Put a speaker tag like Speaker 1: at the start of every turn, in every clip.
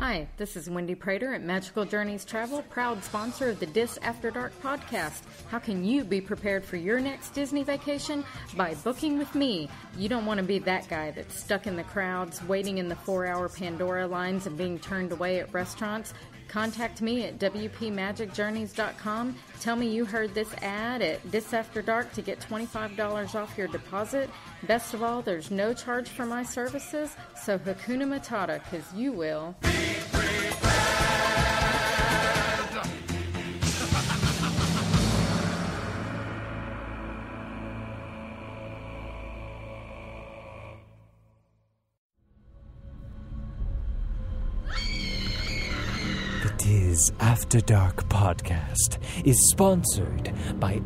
Speaker 1: Hi, this is Wendy Prater at Magical Journeys Travel, proud sponsor of the Dis After Dark Podcast. How can you be prepared for your next Disney vacation? By booking with me. You don't want to be that guy that's stuck in the crowds, waiting in the 4-hour Pandora lines and being turned away at restaurants. Contact me at wpmagicjourneys.com. Tell me you heard this ad at Dis After Dark to get $25 off your deposit. Best of all, there's no charge for my services, so Hakuna Matata, because you will.
Speaker 2: Dis After Dark Podcast is sponsored by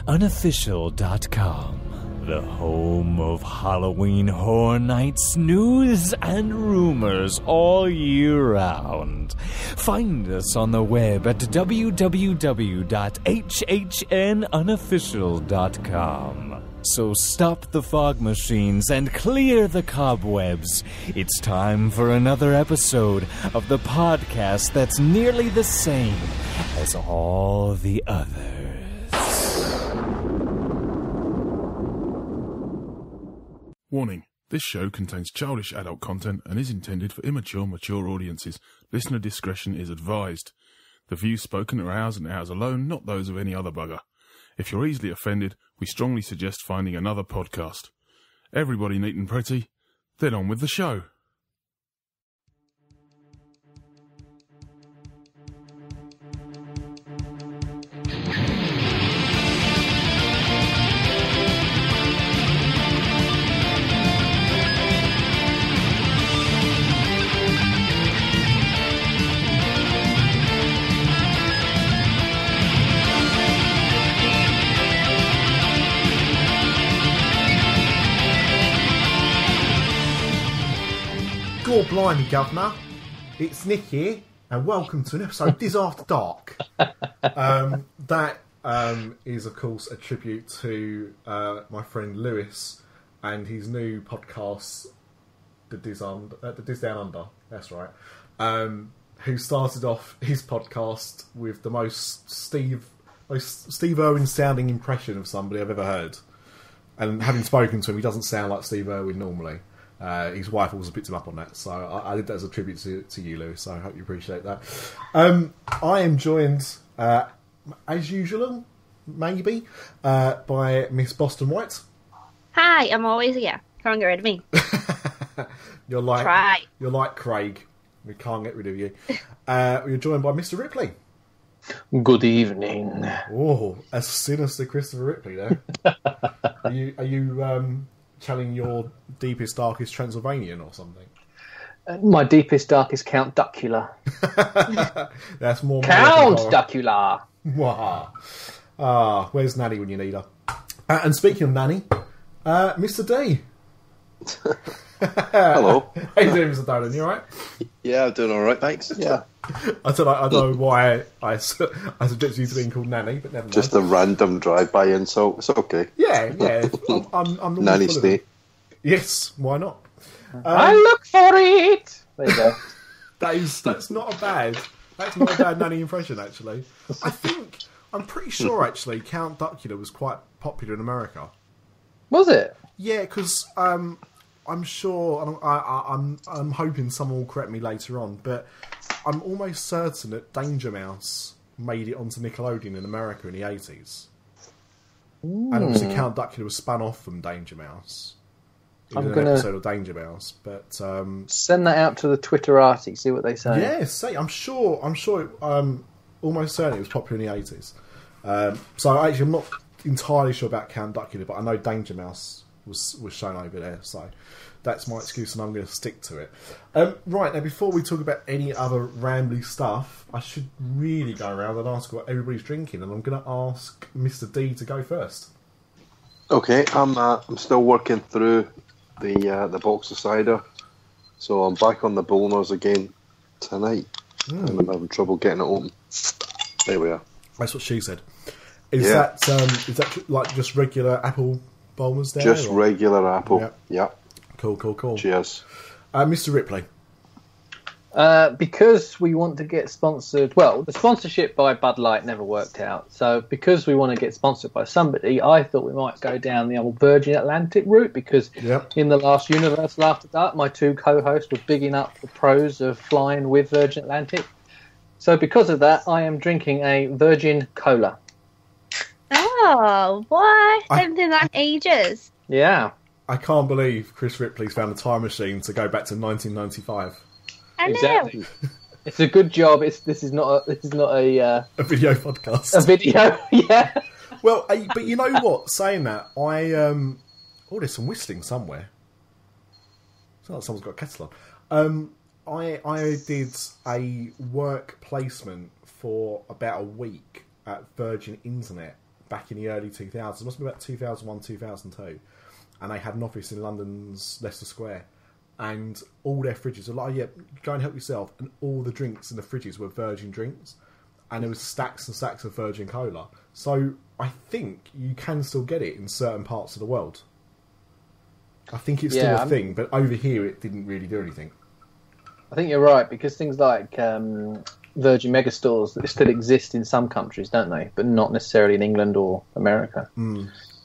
Speaker 2: Unofficial.com, the home of Halloween Horror Nights news and rumors all year round. Find us on the web at www.hhnunofficial.com. So stop the fog machines and clear the cobwebs. It's time for another episode of the podcast that's nearly the same as all the others.
Speaker 3: Warning, this show contains childish adult content and is intended for immature, mature audiences. Listener discretion is advised. The views spoken are ours and ours alone, not those of any other bugger. If you're easily offended, we strongly suggest finding another podcast. Everybody neat and pretty, then on with the show.
Speaker 4: God blimey, Governor. It's Nick here, and welcome to an episode of Dis After Dark. That is, of course, a tribute to my friend Lewis and his new podcast, the Dis Down Under. That's right. Who started off his podcast with the most Steve Irwin sounding impression of somebody I've ever heard. And having spoken to him, he doesn't sound like Steve Irwin normally. His wife also picked him up on that, so I did that as a tribute to you, Lewis, so I hope you appreciate that. I am joined, as usual, maybe, by Miss Boston White.
Speaker 5: Hi, I'm always here. Can't get rid of me.
Speaker 4: You're like Craig. We can't get rid of you. You're joined by Mr. Ripley.
Speaker 6: Good evening.
Speaker 4: Oh, a sinister Christopher Ripley there. Are you telling your deepest, darkest Transylvanian or something?
Speaker 6: My deepest, darkest Count Duckula.
Speaker 4: That's more
Speaker 6: Count Duckula.
Speaker 4: Where's Nanny when you need her? And speaking of Nanny, Mr. D.
Speaker 7: Hello.
Speaker 4: How you doing, Mr. Dolan? You alright?
Speaker 7: Yeah, I'm doing alright, thanks.
Speaker 6: Yeah.
Speaker 4: I don't know why I subjected you to being called Nanny, but never mind.
Speaker 7: Just a random drive-by insult. It's okay.
Speaker 4: Yeah. I'm
Speaker 7: Nanny state.
Speaker 4: Yes, why not?
Speaker 6: I look for it. There you go.
Speaker 4: That's not a bad Nanny impression, actually. I'm pretty sure actually Count Duckula was quite popular in America.
Speaker 6: Was it?
Speaker 4: Yeah, because I'm sure, I'm hoping someone will correct me later on, but I'm almost certain that Danger Mouse made it onto Nickelodeon in America in the 80s. And obviously Count Duckula was spun off from Danger Mouse. An episode of Danger Mouse, but
Speaker 6: send that out to the Twitterati, see what they say.
Speaker 4: Yeah, I'm sure, almost certain it was popular in the 80s. So actually I'm not entirely sure about Count Duckula, but I know Danger Mouse was shown over there, so that's my excuse and I'm going to stick to it. Right, now before we talk about any other rambly stuff, I should really go around and ask what everybody's drinking, and I'm going to ask Mr. D to go first.
Speaker 7: Okay, I'm still working through the box of cider, so I'm back on the Bulmers again tonight, and I'm having trouble getting it open. There we are.
Speaker 4: That's what she said. Is that like just regular apple Bulmers there?
Speaker 7: Just regular apple. Yeah.
Speaker 4: Cool.
Speaker 7: Cheers.
Speaker 4: Mr. Ripley.
Speaker 6: Because we want to get sponsored. Well, the sponsorship by Bud Light never worked out. So because we want to get sponsored by somebody, I thought we might go down the old Virgin Atlantic route, because in the last Universal After Dark, my two co-hosts were bigging up the pros of flying with Virgin Atlantic. So because of that, I am drinking a Virgin Cola.
Speaker 5: Oh, what? I haven't done that in ages.
Speaker 6: Yeah.
Speaker 4: I can't believe Chris Ripley's found a time machine to go back to 1995.
Speaker 5: I know.
Speaker 6: Exactly. It's a good job. This is not a
Speaker 4: a video podcast.
Speaker 6: A video, yeah.
Speaker 4: Well, but you know what? Saying that, there's some whistling somewhere. It's not like someone's got a kettle on. I did a work placement for about a week at Virgin Internet back in the early 2000s. It must be about 2001, 2002. And they had an office in London's Leicester Square. And all their fridges were like, go and help yourself. And all the drinks in the fridges were Virgin drinks. And there was stacks and stacks of Virgin Cola. So I think you can still get it in certain parts of the world. I think it's still a thing, but over here it didn't really do anything.
Speaker 6: I think you're right, because things like Virgin Megastores that still exist in some countries, don't they? But not necessarily in England or America.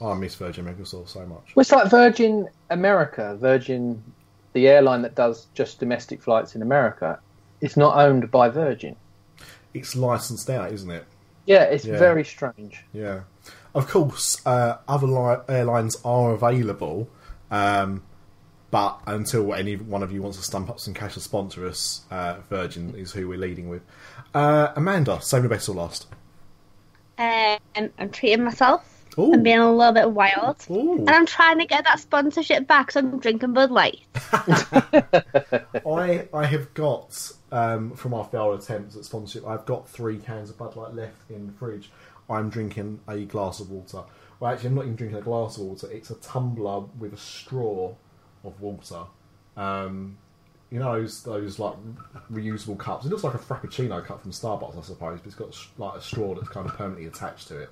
Speaker 4: I miss Virgin Megastores so much.
Speaker 6: Well, it's like Virgin America, the airline that does just domestic flights in America. It's not owned by Virgin.
Speaker 4: It's licensed out, isn't it?
Speaker 6: Yeah, it's very strange.
Speaker 4: Yeah. Of course, other airlines are available, but until any one of you wants to stump up some cash to sponsor us, Virgin is who we're leading with. Amanda, save the best or last.
Speaker 5: I'm treating myself.
Speaker 4: Ooh.
Speaker 5: I'm being a little bit wild.
Speaker 4: Ooh.
Speaker 5: And I'm trying to get that sponsorship back, so I'm drinking Bud Light.
Speaker 4: I have got, from our failed attempts at sponsorship, I've got 3 cans of Bud Light left in the fridge. I'm drinking a glass of water. Well, actually, I'm not even drinking a glass of water. It's a tumbler with a straw of water. You know those like reusable cups. It looks like a Frappuccino cup from Starbucks, I suppose, but it's got like a straw that's kind of permanently attached to it.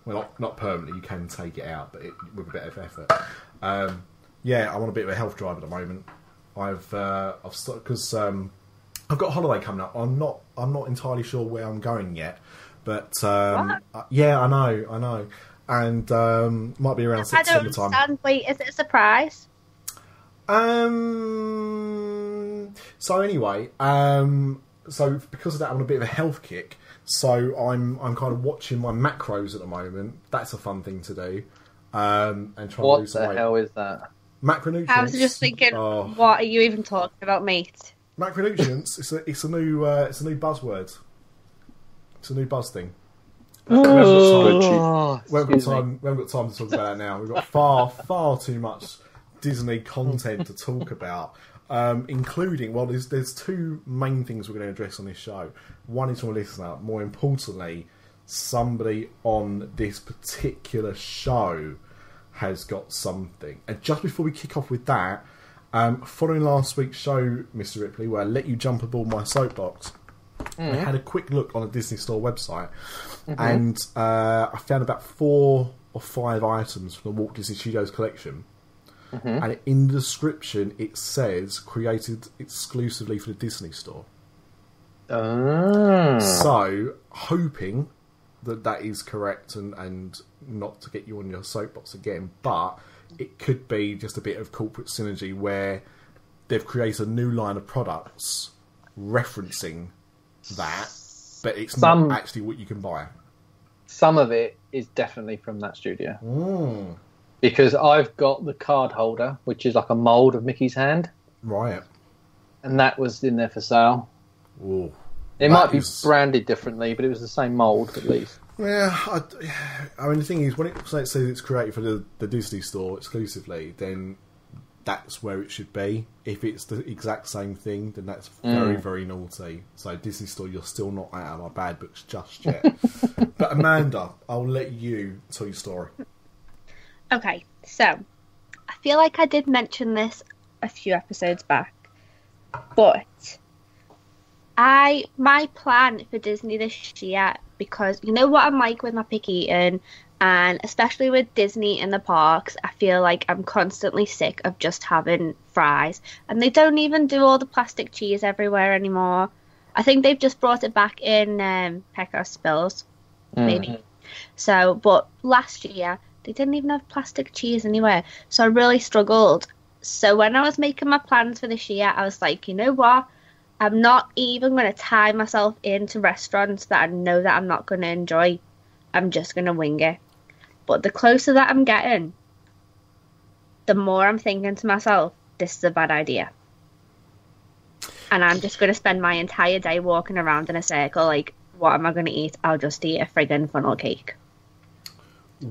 Speaker 4: Well, not permanently. You can take it out, but with a bit of effort. I'm on a bit of a health drive at the moment. I've because I've got a holiday coming up. I'm not entirely sure where I'm going yet, but yeah, I know, and might be around September time.
Speaker 5: I don't understand. Wait, is it a surprise?
Speaker 4: So anyway, so because of that, I'm on a bit of a health kick. So I'm kind of watching my macros at the moment. That's a fun thing to do. And trying to lose some weight.
Speaker 6: What the hell is that?
Speaker 5: Macronutrients. I was just thinking, what are you even talking about, mate?
Speaker 4: Macronutrients. it's a new buzzword. It's a new buzz thing. We haven't got time to talk about that now. We've got far too much Disney content to talk about. Including, well, there's 2 main things we're going to address on this show. One is from a listener. More importantly, somebody on this particular show has got something. And just before we kick off with that, following last week's show, Mr. Ripley, where I let you jump aboard my soapbox, I had a quick look on the Disney Store website, and I found about 4 or 5 items from the Walt Disney Studios collection. And in the description, it says created exclusively for the Disney Store. So, hoping that is correct and not to get you on your soapbox again, but it could be just a bit of corporate synergy where they've created a new line of products referencing that, but it's not actually what you can buy.
Speaker 6: Some of it is definitely from that studio. Because I've got the card holder, which is like a mould of Mickey's hand. Right. And that was in there for sale.
Speaker 4: Ooh,
Speaker 6: it might be branded differently, but it was the same mould at least.
Speaker 4: Yeah, I mean, the thing is, when it says it's created for the Disney Store exclusively, then that's where it should be. If it's the exact same thing, then that's very, very naughty. So Disney Store, you're still not out of my bad books just yet. But Amanda, I'll let you tell your story.
Speaker 5: Okay, so I feel like I did mention this a few episodes back, but my plan for Disney this year, because you know what I'm like with my picky eating, And especially with Disney in the parks, I feel like I'm constantly sick of just having fries. And they don't even do all the plastic cheese everywhere anymore. I think they've just brought it back in Pecos Spills, maybe. So, but last year, they didn't even have plastic cheese anywhere. So I really struggled. So when I was making my plans for this year, I was like, you know what? I'm not even going to tie myself into restaurants that I know that I'm not going to enjoy. I'm just going to wing it. But the closer that I'm getting, the more I'm thinking to myself, this is a bad idea. And I'm just going to spend my entire day walking around in a circle like, what am I going to eat? I'll just eat a friggin' funnel cake.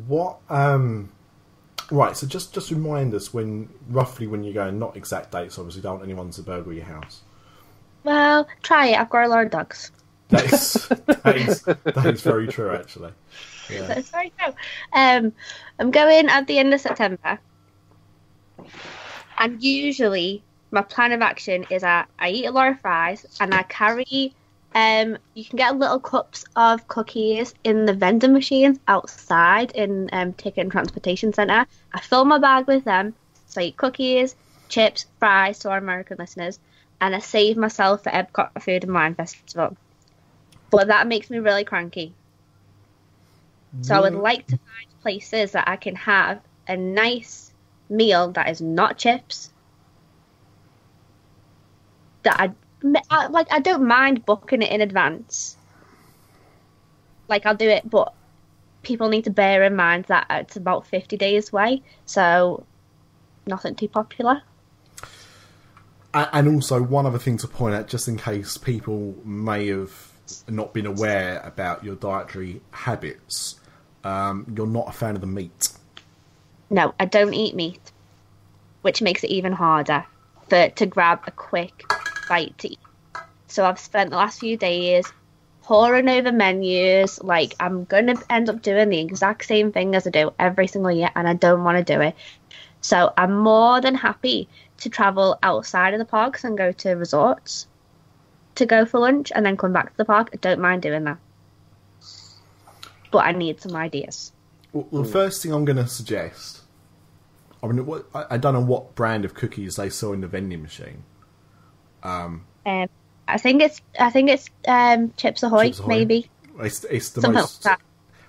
Speaker 4: What, right, so just remind us roughly when you're going, not exact dates, obviously, don't want anyone to burgle your house.
Speaker 5: Well, try it. I've got a lot of dogs.
Speaker 4: That is very true, actually. Yeah.
Speaker 5: That's very true. I'm going at the end of September, and usually my plan of action is I eat a lot of fries and I carry. You can get little cups of cookies in the vending machines outside in Ticket and Transportation Centre. I fill my bag with them, so I eat cookies, chips, fries to our American listeners, and I save myself for Epcot Food and Wine Festival. But that makes me really cranky. So I would like to find places that I can have a nice meal that is not chips. That I don't mind booking it in advance. Like, I'll do it, but people need to bear in mind that it's about 50 days away, so nothing too popular.
Speaker 4: And also, one other thing to point out, just in case people may have not been aware about your dietary habits, you're not a fan of the meat.
Speaker 5: No, I don't eat meat, which makes it even harder to grab a quick bite to eat. So I've spent the last few days poring over menus. Like, I'm going to end up doing the exact same thing as I do every single year, and I don't want to do it. So I'm more than happy to travel outside of the parks and go to resorts to go for lunch and then come back to the park. I don't mind doing that. But I need some ideas.
Speaker 4: Well, the first thing I'm going to suggest, I don't know what brand of cookies they sell in the vending machine.
Speaker 5: I think it's Chips Ahoy,
Speaker 4: Chips Ahoy.
Speaker 5: Maybe.
Speaker 4: It's the
Speaker 5: something
Speaker 4: most.
Speaker 5: Like that.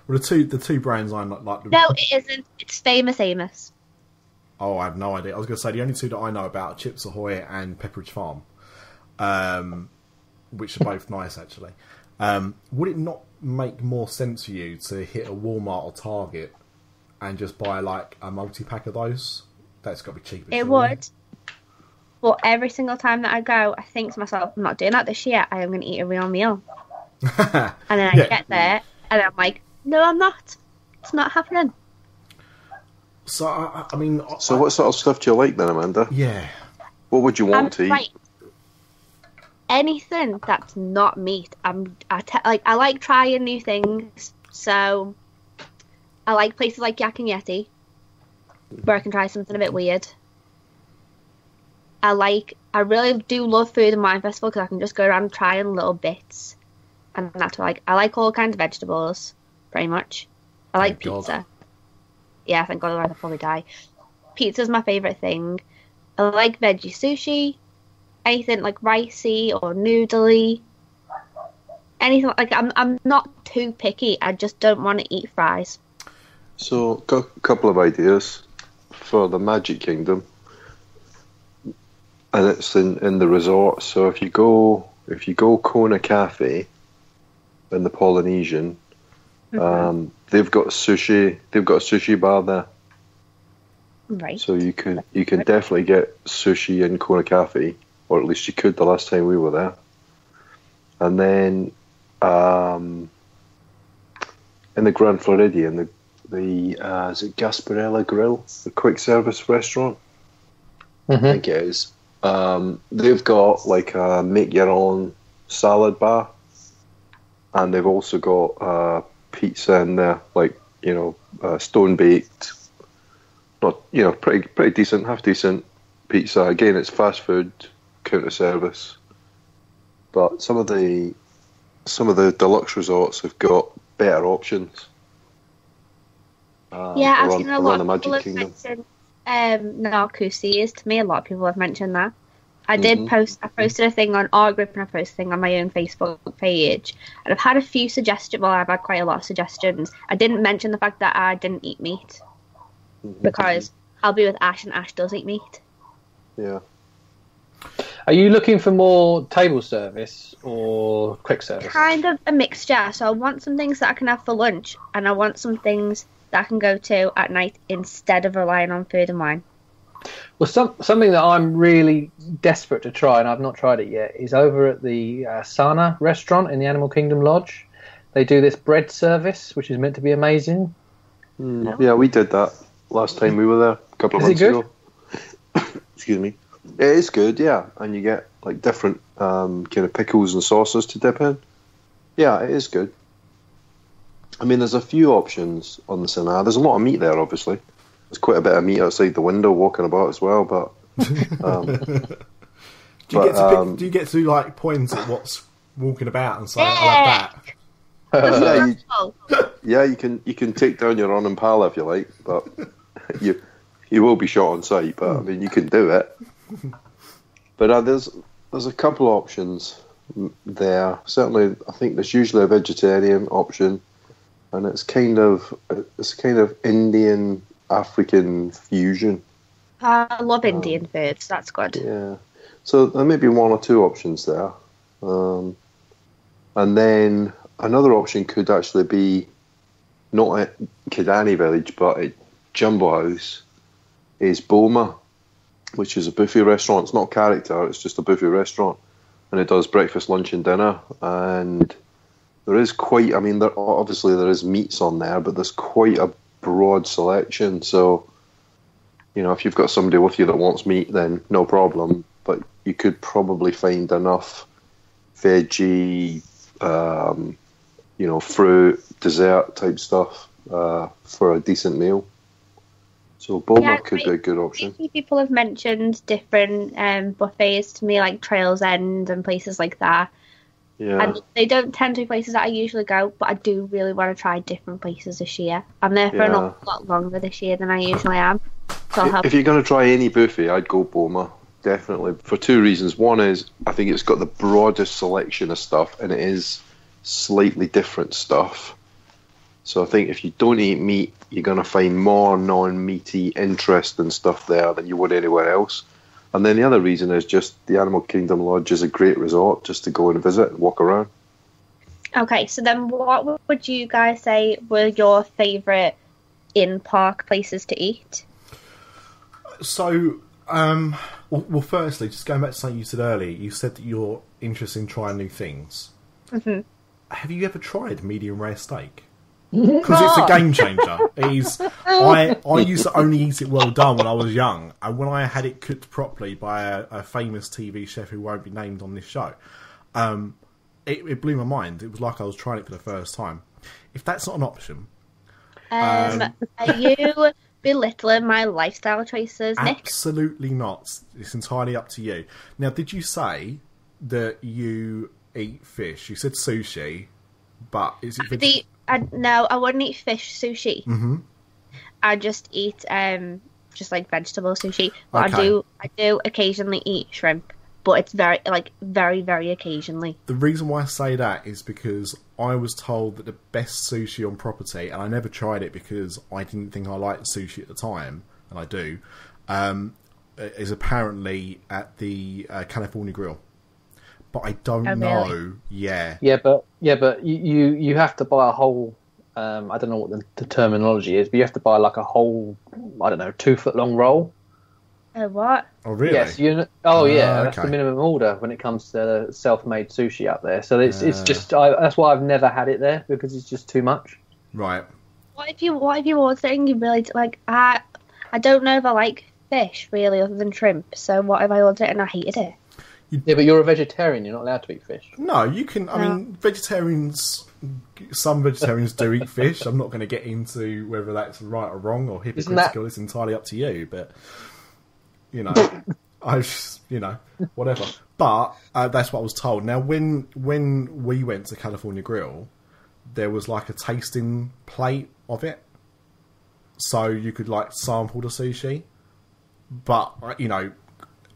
Speaker 4: Well, the two brands I like.
Speaker 5: No, it isn't. It's Famous Amos.
Speaker 4: Oh, I have no idea. I was going to say the only two that I know about are Chips Ahoy and Pepperidge Farm, which are both nice actually. Would it not make more sense for you to hit a Walmart or Target and just buy like a multi-pack of those? That's got to be cheaper.
Speaker 5: It would. But every single time that I go, I think to myself, I'm not doing that this year. I am going to eat a real meal. And then I get there, and I'm like, no, I'm not. It's not happening.
Speaker 4: So, I mean...
Speaker 7: So what sort of stuff do you like then, Amanda?
Speaker 4: Yeah.
Speaker 7: What would you want to eat?
Speaker 5: Anything that's not meat. I like trying new things. So, I like places like Yak and Yeti, where I can try something a bit weird. I really do love Food and Wine Festival because I can just go around trying little bits. And that's what I like all kinds of vegetables, pretty much. I like pizza. Yeah, thank God, otherwise I'll probably die. Pizza's my favourite thing. I like veggie sushi. Anything like ricey or noodly. Anything like I'm not too picky. I just don't want to eat fries.
Speaker 7: So, got a couple of ideas for the Magic Kingdom. And it's in the resort. So if you go Kona Cafe in the Polynesian, they've got sushi. They've got a sushi bar there.
Speaker 5: Right.
Speaker 7: So you can definitely get sushi in Kona Cafe, or at least you could the last time we were there. And then in the Grand Floridian, the is it Gasparilla Grill, the quick service restaurant?
Speaker 6: Mm-hmm.
Speaker 7: I think it is. They've got like a make your own salad bar, and they've also got pizza in there, like stone baked, not pretty decent, half decent pizza. Again, it's fast food, counter service, but some of the deluxe resorts have got better options.
Speaker 5: I've seen a lot of people have mentioned Narcoosseous. To me, a lot of people have mentioned that. I posted a thing on our group and I posted a thing on my own Facebook page. And I've had a few suggestions. Well, I've had quite a lot of suggestions. I didn't mention the fact that I didn't eat meat. Because I'll be with Ash and Ash does eat meat.
Speaker 7: Yeah.
Speaker 6: Are you looking for more table service or quick service?
Speaker 5: Kind of a mixture. So I want some things that I can have for lunch, and I want some things that I can go to at night instead of relying on food and wine.
Speaker 6: Well, something that I'm really desperate to try, and I've not tried it yet, is over at the Sana restaurant in the Animal Kingdom Lodge. They do this bread service, which is meant to be amazing.
Speaker 7: Yeah, we did that last time we were there a couple of months ago. Excuse me. It is good, yeah, and you get like different kind of pickles and sauces to dip in. Yeah, it is good. I mean, there's a few options on the Sana. There's a lot of meat there, obviously. There's quite a bit of meat outside the window walking about as well, but...
Speaker 4: do you get to like point at what's walking about and say, I like
Speaker 7: that? Yeah, you can take down your running pal if you like, but you will be shot on sight, but I mean, you can do it. But there's a couple of options there. Certainly, I think there's usually a vegetarian option, and it's kind of Indian African fusion.
Speaker 5: I love Indian foods. That's good.
Speaker 7: Yeah, so there may be one or two options there, and then another option could actually be not at Kidani Village, but at Jumbo House is Boma, which is a buffet restaurant. It's not character, it's just a buffet restaurant. And it does breakfast, lunch and dinner. And there is quite, I mean, obviously there is meats on there, but there's quite a broad selection. So, you know, if you've got somebody with you that wants meat, then no problem. But you could probably find enough veggie, you know, fruit, dessert type stuff for a decent meal. So Boma could be a good option.
Speaker 5: People have mentioned different buffets to me, like Trails End and places like that. Yeah. And they don't tend to be places that I usually go, but I do really want to try different places this year. I'm there for an awful lot longer this year than I usually am. So
Speaker 7: if you're going to try any buffet, I'd go Boma, definitely, for two reasons. One is, I think it's got the broadest selection of stuff, and it is slightly different stuff. So I think if you don't eat meat, you're going to find more non-meaty, interesting stuff there than you would anywhere else. And then the other reason is just the Animal Kingdom Lodge is a great resort just to go and visit and walk around.
Speaker 5: Okay, so then what would you guys say were your favourite in-park places to eat?
Speaker 4: So, well, firstly, just going back to something you said earlier, you said that you're interested in trying new things. Mm-hmm. Have you ever tried medium rare steak? Because it's a game changer. I used to only eat it well done when I was young, and when I had it cooked properly by a famous TV chef who won't be named on this show, it blew my mind. It was like I was trying it for the first time. If that's not an option,
Speaker 5: are you belittling my lifestyle choices, Nick?
Speaker 4: Absolutely not. It's entirely up to you. Now, did you say that you eat fish? You said sushi, but is it?
Speaker 5: No, I wouldn't eat fish sushi. Mm-hmm. I just eat just like vegetable sushi. But okay. I do occasionally eat shrimp, but it's very, very occasionally.
Speaker 4: The reason why I say that is because I was told that the best sushi on property, and I never tried it because I didn't think I liked sushi at the time, and I do, is apparently at the California Grill. But I don't know. Really? Yeah.
Speaker 6: Yeah, but you have to buy a whole. I don't know what the terminology is, but you have to buy like a whole, I don't know, 2 foot long roll.
Speaker 5: Oh, what?
Speaker 4: Oh, really?
Speaker 6: Yes. That's the minimum order when it comes to self-made sushi up there. So it's just that's why I've never had it there, because it's just too much.
Speaker 4: Right.
Speaker 5: What if you ordered it and you really like? I don't know if I like fish really, other than shrimp. So what if I ordered it and I hated it?
Speaker 6: Yeah, but you're a vegetarian. You're not allowed to eat fish.
Speaker 4: No, you can. I mean, some vegetarians do eat fish. I'm not going to get into whether that's right or wrong or hypocritical. It's entirely up to you. But you know, whatever. But that's what I was told. Now, when we went to California Grill, there was like a tasting plate of it. so you could like sample the sushi. But you know,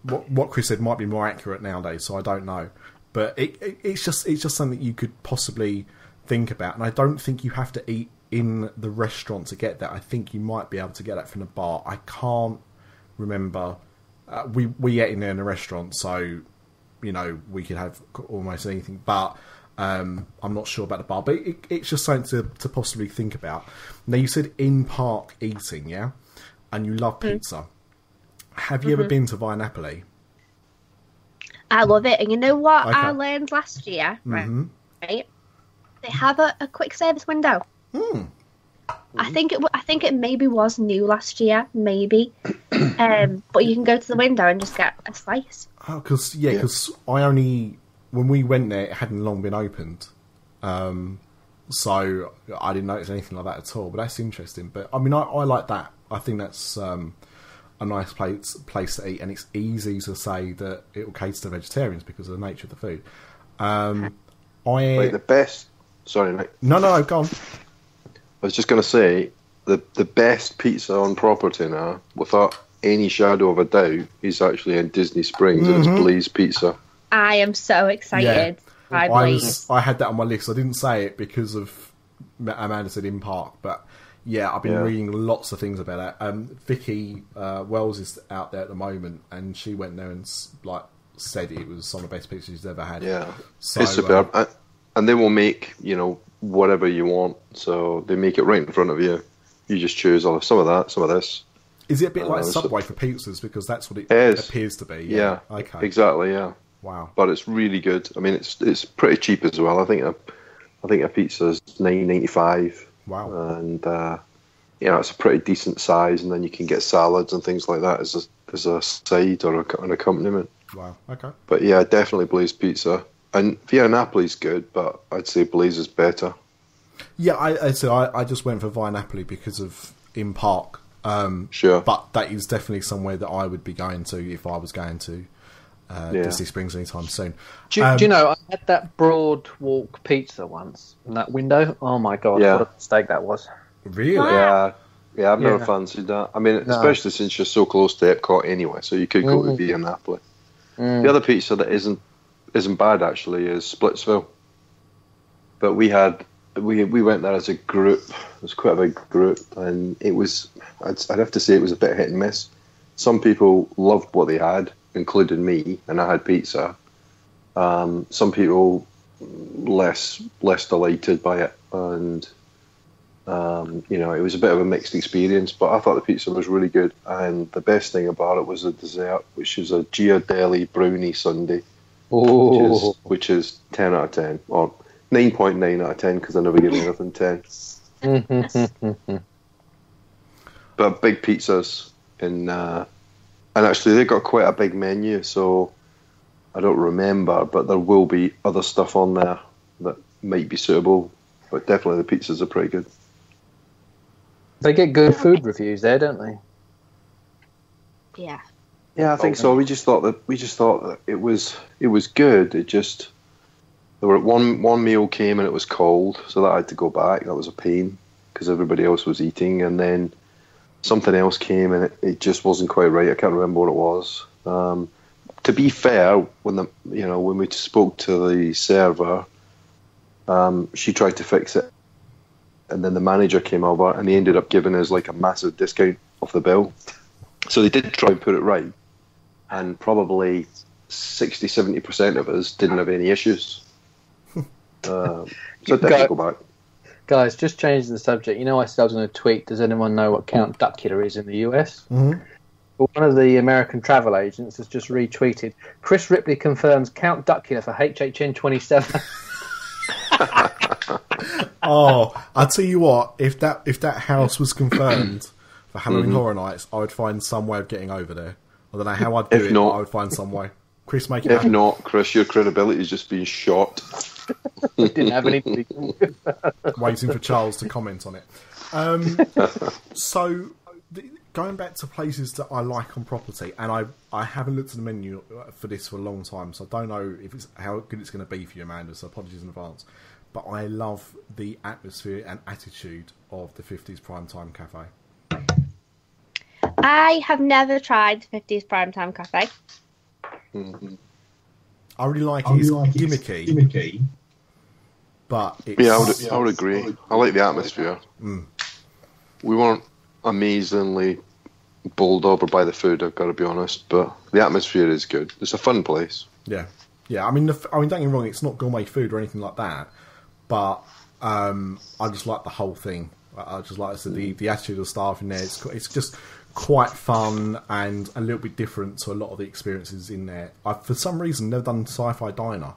Speaker 4: what Chris said might be more accurate nowadays, so I don't know. But it's just something you could possibly think about, and I don't think you have to eat in the restaurant to get that. I think you might be able to get that from the bar. I can't remember. We ate in there in a restaurant, so you know we could have almost anything. But I'm not sure about the bar. But it's just something to possibly think about. Now you said in-park eating, yeah, and you love pizza. Have you ever been to Via Napoli?
Speaker 5: I love it, and you know what I learned last year, right? They have a quick service window. I think it maybe was new last year, maybe, but you can go to the window and just get a slice. Oh,
Speaker 4: because when we went there, it hadn't long been opened, so I didn't notice anything like that at all. But that's interesting. But I mean, I like that. I think that's a nice place to eat, and it's easy to say that it will cater to vegetarians because of the nature of the food.
Speaker 7: Like the best. Sorry, mate.
Speaker 4: No, go on.
Speaker 7: I was just going to say the best pizza on property now, without any shadow of a doubt, is actually in Disney Springs. And it's Blaze Pizza.
Speaker 5: I am so excited.
Speaker 4: Yeah. I had that on my list. I didn't say it because of Amanda said in park, but. Yeah, I've been reading lots of things about that. Vicky Wells is out there at the moment, and she went there and said it was some of the best pizzas she's ever had.
Speaker 7: Yeah, so, it's superb. And they will make, you know, whatever you want. So they make it right in front of you. You just choose some of that, some of this.
Speaker 4: Is it a bit like Subway for pizzas? Because that's what it appears to be.
Speaker 7: Yeah. Okay. Exactly. Yeah.
Speaker 4: Wow.
Speaker 7: But it's really good. I mean, it's pretty cheap as well. I think a pizza is $9.95.
Speaker 4: Wow.
Speaker 7: And, you know, it's a pretty decent size, and then you can get salads and things like that as a side or an accompaniment.
Speaker 4: Wow, okay.
Speaker 7: But yeah, definitely Blaze Pizza. And Via Napoli's good, but I'd say Blaze is better.
Speaker 4: Yeah, I just went for Via Napoli because of in park.
Speaker 7: Sure.
Speaker 4: But that is definitely somewhere that I would be going to if I was going to Disney Springs anytime soon.
Speaker 6: Do you know, I had that Broadwalk pizza once in that window. Oh my God, what a mistake that was.
Speaker 4: Really?
Speaker 7: Yeah, I've never fancied that. I mean, especially since you're so close to Epcot anyway, so you could go to Via Napoli. The other pizza that isn't bad actually is Splitsville. But we went there as a group. It was quite a big group, and it was I'd have to say it was a bit hit and miss. Some people loved what they had, including me, and I had pizza. Some people less delighted by it, and you know, it was a bit of a mixed experience. But I thought the pizza was really good, and the best thing about it was the dessert, which is a Ghirardelli brownie sundae, which is 10 out of 10, or 9.9 out of 10 because I never give anything 10. But big pizzas and actually they got quite a big menu, so I don't remember, but there will be other stuff on there that might be suitable. But definitely the pizzas are pretty good.
Speaker 6: They get good food reviews there, don't they?
Speaker 5: Yeah.
Speaker 7: Yeah, I think so. We just thought that it was good. It just there were one meal came and it was cold, so that I had to go back. That was a pain because everybody else was eating, and then something else came and it just wasn't quite right. I can't remember what it was. To be fair, when we spoke to the server, she tried to fix it, and then the manager came over and he ended up giving us like a massive discount off the bill. So they did try and put it right, and probably 60-70% of us didn't have any issues. So definitely go back.
Speaker 6: Guys, just changing the subject. You know, I said I was going to tweet, does anyone know what Count Duckula is in the US?
Speaker 4: Mm-hmm.
Speaker 6: Well, one of the American travel agents has just retweeted, Chris Ripley confirms Count Duckula for HHN 27.
Speaker 4: Oh, I'll tell you what, if that house was confirmed for Halloween Horror Nights, I would find some way of getting over there. I don't know how I'd do it, but I would find some way. Chris, make it happen.
Speaker 7: If not, Chris, your credibility is just being shot.
Speaker 6: We didn't have anything.
Speaker 4: Waiting for Charles to comment on it. So, going back to places that I like on property, and I haven't looked at the menu for this for a long time, so I don't know if it's how good it's going to be for you, Amanda, so apologies in advance. But I love the atmosphere and attitude of the 50s Primetime Cafe.
Speaker 5: I have never tried 50s Primetime Cafe.
Speaker 7: Mm-hmm.
Speaker 4: I really like it. It's gimmicky. But it's...
Speaker 7: I would agree. I like the atmosphere. We weren't amazingly bowled over by the food, I've got to be honest, but the atmosphere is good. It's a fun place.
Speaker 4: Yeah. I mean, don't get me wrong, it's not gourmet food or anything like that, but I just like the whole thing. I just like the attitude of the staff in there. It's just quite fun and a little bit different to a lot of the experiences in there. I've, for some reason, never done Sci-Fi Diner,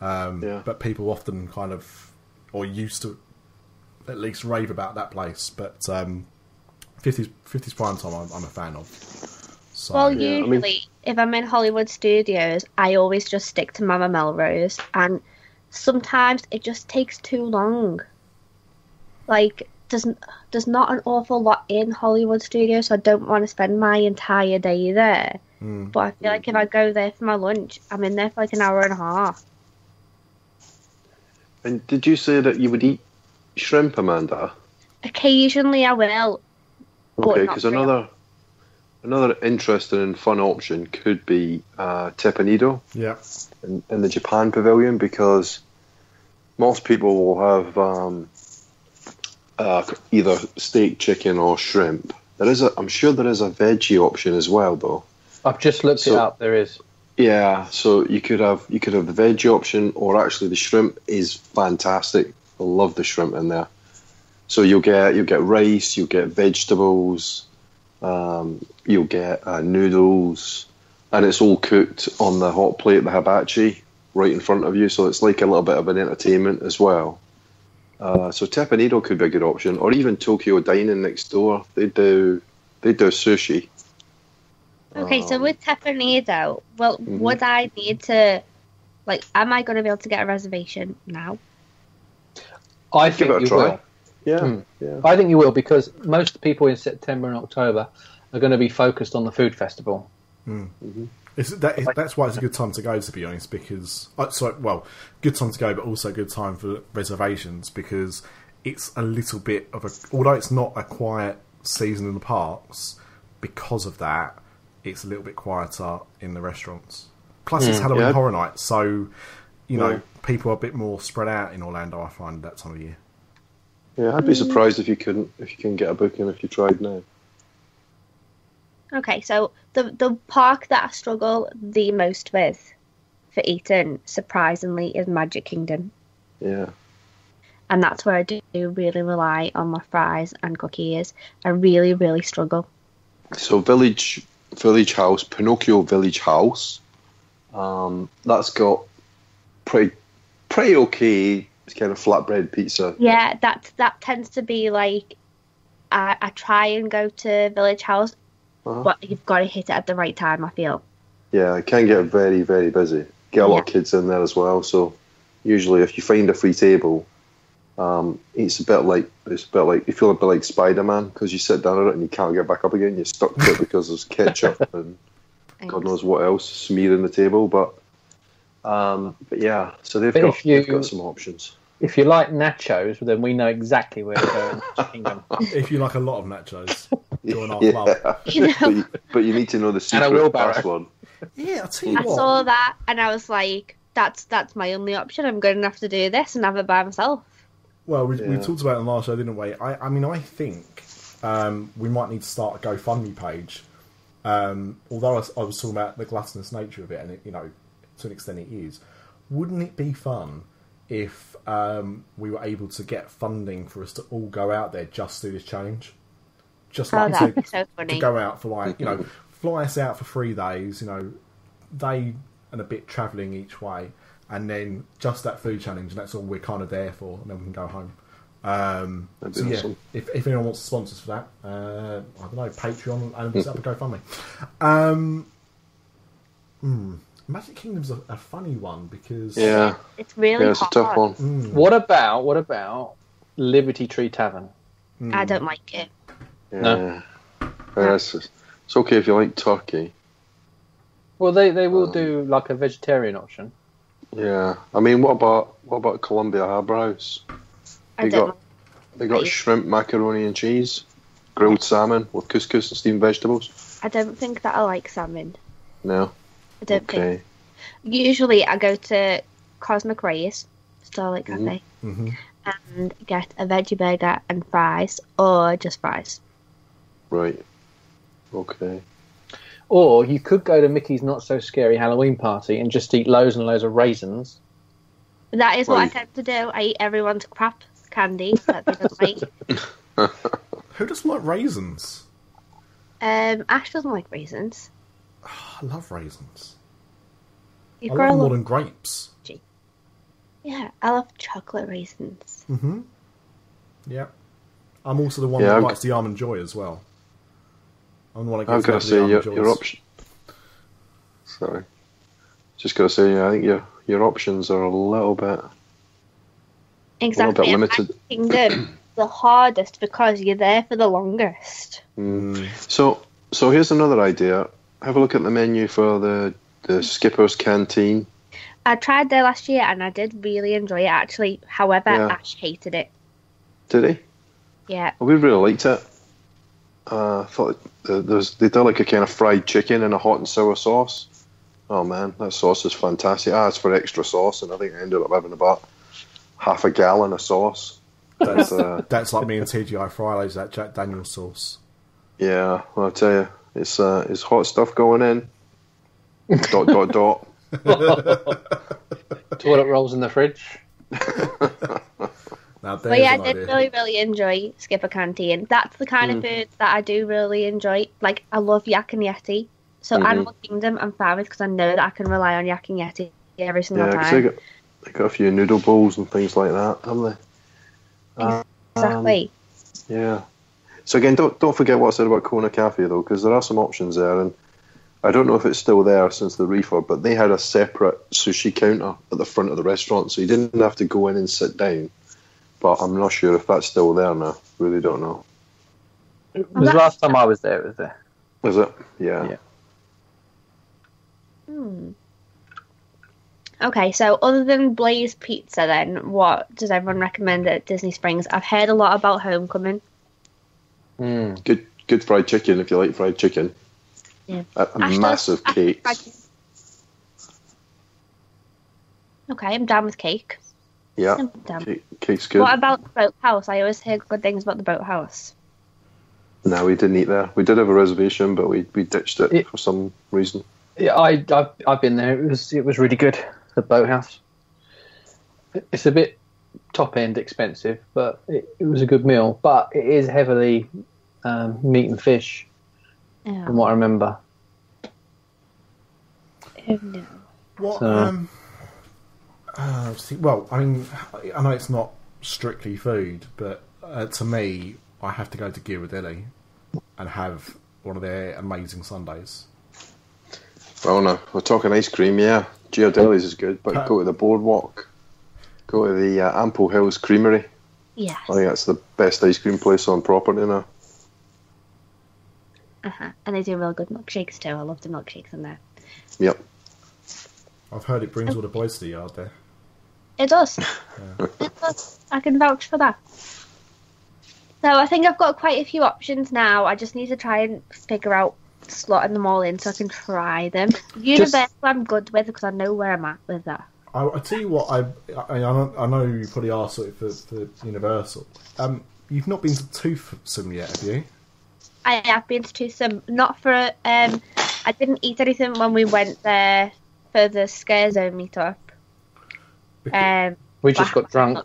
Speaker 4: but people often kind of, or used to at least rave about that place. But 50s Primetime I'm a fan of. So,
Speaker 5: well, usually, if I'm in Hollywood Studios, I always just stick to Mama Melrose, and sometimes it just takes too long. Like, there's not an awful lot in Hollywood Studios, so I don't want to spend my entire day there. But I feel like if I go there for my lunch, I'm in there for like an hour and a half.
Speaker 7: And did you say that you would eat shrimp, Amanda?
Speaker 5: Occasionally I will.
Speaker 7: Okay, because another interesting and fun option could be teppanyaki in the Japan pavilion, because most people will have either steak, chicken, or shrimp. I'm sure there is a veggie option as well, though.
Speaker 6: I've just looked it up. There is.
Speaker 7: Yeah, so you could have the veggie option, or actually the shrimp is fantastic. I love the shrimp in there. So you'll get rice, you'll get vegetables, you'll get noodles, and it's all cooked on the hot plate, the hibachi, right in front of you. So it's like a little bit of an entertainment as well. So teppanyaki could be a good option, or even Tokyo Dining next door. They do sushi.
Speaker 5: Okay, so with teppanyaki, well, would I need to, like, am I going to be able to get a reservation now?
Speaker 6: I think
Speaker 7: give it a try.
Speaker 6: Will.
Speaker 7: Yeah.
Speaker 6: I think you will, because most people in September and October are going to be focused on the food festival.
Speaker 4: That's why it's a good time to go, to be honest, because... good time to go, but also good time for reservations, because it's a little bit of a... Although it's not a quiet season in the parks, because of that, it's a little bit quieter in the restaurants. Plus, it's Halloween Horror Night, so, people are a bit more spread out in Orlando, I find, that time of year.
Speaker 7: Yeah, I'd be surprised if you can get a booking if you tried now.
Speaker 5: Okay, so the park that I struggle the most with for eating, surprisingly, is Magic Kingdom.
Speaker 7: Yeah.
Speaker 5: And that's where I do really rely on my fries and cookies. I really, really struggle.
Speaker 7: So Village House, Pinocchio Village House, that's got pretty okay kind of flatbread pizza.
Speaker 5: Yeah, that tends to be like, I try and go to Village House, but you've got to hit it at the right time, I feel. Yeah,
Speaker 7: it can get very, very busy. Get a lot of kids in there as well, so usually if you find a free table, it's a bit like you feel a bit like Spider-Man, because you sit down on it and you can't get back up again. You're stuck to it because there's ketchup and God knows what else smearing the table. But yeah, so they've got some options.
Speaker 6: If you like nachos, then we know exactly where to go in Kingdom.
Speaker 4: If you like a lot of nachos, join our club.
Speaker 7: But you need to know the secret password.
Speaker 4: Yeah, I'll tell you what.
Speaker 5: I saw that and I was like, that's my only option. I'm going to have to do this and have it by myself.
Speaker 4: Well, we talked about it in the last show, didn't we? I mean, I think we might need to start a GoFundMe page. Although I was talking about the gluttonous nature of it, and it, to an extent it is. Wouldn't it be fun if we were able to get funding for us to all go out there just do this challenge? Just like
Speaker 5: that'd be so funny.
Speaker 4: To go out for like, fly us out for 3 days, day and a bit travelling each way. And then just that food challenge, and that's all we're kind of there for, and then we can go home. So yeah, awesome. If anyone wants to sponsor us for that, I don't know, Patreon and set up a GoFundMe. Magic Kingdom's a funny one because
Speaker 5: it's really
Speaker 7: it's
Speaker 5: hard.
Speaker 7: A tough one.
Speaker 6: What about Liberty Tree Tavern?
Speaker 5: I don't like it.
Speaker 6: No,
Speaker 7: it's okay if you like turkey.
Speaker 6: Well, they will do like a vegetarian option.
Speaker 7: Yeah, I mean, what about Columbia Harbour House? They got shrimp, macaroni and cheese. grilled salmon with couscous and steamed vegetables?
Speaker 5: I don't think that I like salmon.
Speaker 7: No?
Speaker 5: I don't think. Usually I go to Cosmic Rays, Starlight Cafe, and get a veggie burger and fries, or just fries.
Speaker 7: Right. Okay.
Speaker 6: Or you could go to Mickey's Not So Scary Halloween Party and just eat loads and loads of raisins.
Speaker 5: That is what I tend to do. I eat everyone's crap candy that they don't like.
Speaker 4: Who doesn't like raisins?
Speaker 5: Ash doesn't like raisins.
Speaker 4: Oh, I love raisins.
Speaker 5: I
Speaker 4: love them more than grapes.
Speaker 5: Yeah, I love chocolate raisins.
Speaker 4: Yeah. I'm also the one that likes the Almond Joy as well. I'm the one that gets
Speaker 7: going to say your option. Sorry. Just going to say, I think your options are a little bit...
Speaker 5: Exactly.
Speaker 7: A little bit limited.
Speaker 5: Kingdom, the hardest because you're there for the longest.
Speaker 7: So here's another idea. Have a look at the menu for the Skipper's Canteen.
Speaker 5: I tried there last year and I did really enjoy it actually. However, Ash hated it.
Speaker 7: Did he?
Speaker 5: Yeah.
Speaker 7: Well, we really liked it. I thought they did like a kind of fried chicken in a hot and sour sauce. Oh man, that sauce is fantastic. I asked for extra sauce and I think I ended up having about half a gallon of sauce.
Speaker 4: That's like me and TGI Fridays, that Jack Daniel's sauce.
Speaker 7: Yeah, well, I'll tell you, it's hot stuff going in. ...
Speaker 6: Toilet rolls in the fridge.
Speaker 5: But yeah, I did really enjoy Skipper Canteen. That's the kind of food that I do really enjoy. Like, I love Yak and Yeti. So Animal Kingdom I'm fine with because I know that I can rely on Yak and Yeti every single time.
Speaker 7: They got a few noodle bowls and things like that, haven't they?
Speaker 5: Exactly.
Speaker 7: Yeah. So again, don't forget what I said about Kona Cafe though, because there are some options there, and I don't know if it's still there since the refurb, but they had a separate sushi counter at the front of the restaurant, so you didn't have to go in and sit down. But I'm not sure if that's still there now. Really don't know.
Speaker 6: It was the last time I was there, it was there.
Speaker 7: Was it? Yeah.
Speaker 5: Okay, so other than Blaze Pizza then, what does everyone recommend at Disney Springs? I've heard a lot about Homecoming.
Speaker 7: Good fried chicken if you like fried chicken.
Speaker 5: Yeah.
Speaker 7: Massive cake.
Speaker 5: Okay, I'm down with cake.
Speaker 7: Yeah, cake's good.
Speaker 5: What about the Boathouse? I always hear good things about the Boathouse.
Speaker 7: No, we didn't eat there. We did have a reservation, but we ditched it for some reason.
Speaker 6: Yeah, I've been there. It was really good. The Boathouse. It's a bit top end expensive, but it was a good meal. But it is heavily meat and fish, from what I remember.
Speaker 5: Oh no.
Speaker 4: What? Well, I mean, I know it's not strictly food, but to me, I have to go to Ghirardelli and have one of their amazing sundaes.
Speaker 7: Oh no, we're talking ice cream, yeah. Ghirardelli's is good, but go to the Boardwalk. Go to the Ample Hills Creamery.
Speaker 5: Yeah.
Speaker 7: I think that's the best ice cream place on property now.
Speaker 5: And they do real good milkshakes too. I love the milkshakes in there.
Speaker 7: Yep.
Speaker 4: I've heard it brings all the boys to the yard there.
Speaker 5: It does. It does. I can vouch for that. So I think I've got quite a few options now. I just need to try and figure out slotting them all in so I can try them. Universal I'm good with because I know where I'm at with that.
Speaker 4: I tell you what, I know you probably asked for Universal. You've not been to Toothsome yet, have you?
Speaker 5: I have been to Toothsome. Not for... I didn't eat anything when we went there for the ScareZone meetup.
Speaker 6: We just got drunk.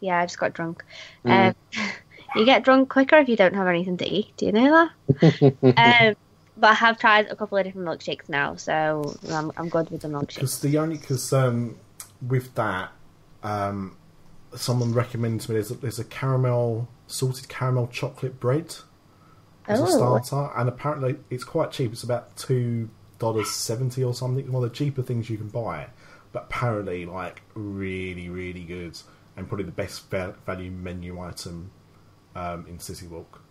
Speaker 5: Yeah, I just got drunk. You get drunk quicker if you don't have anything to eat. Do you know that? But I have tried a couple of different milkshakes now, so I'm good with the milkshakes. Because
Speaker 4: with that, someone recommended to me there's a salted caramel chocolate bread as a starter, and apparently it's quite cheap. It's about $2.70 or something. One of the cheaper things you can buy, but apparently like really, really good, and probably the best value menu item in City Walk.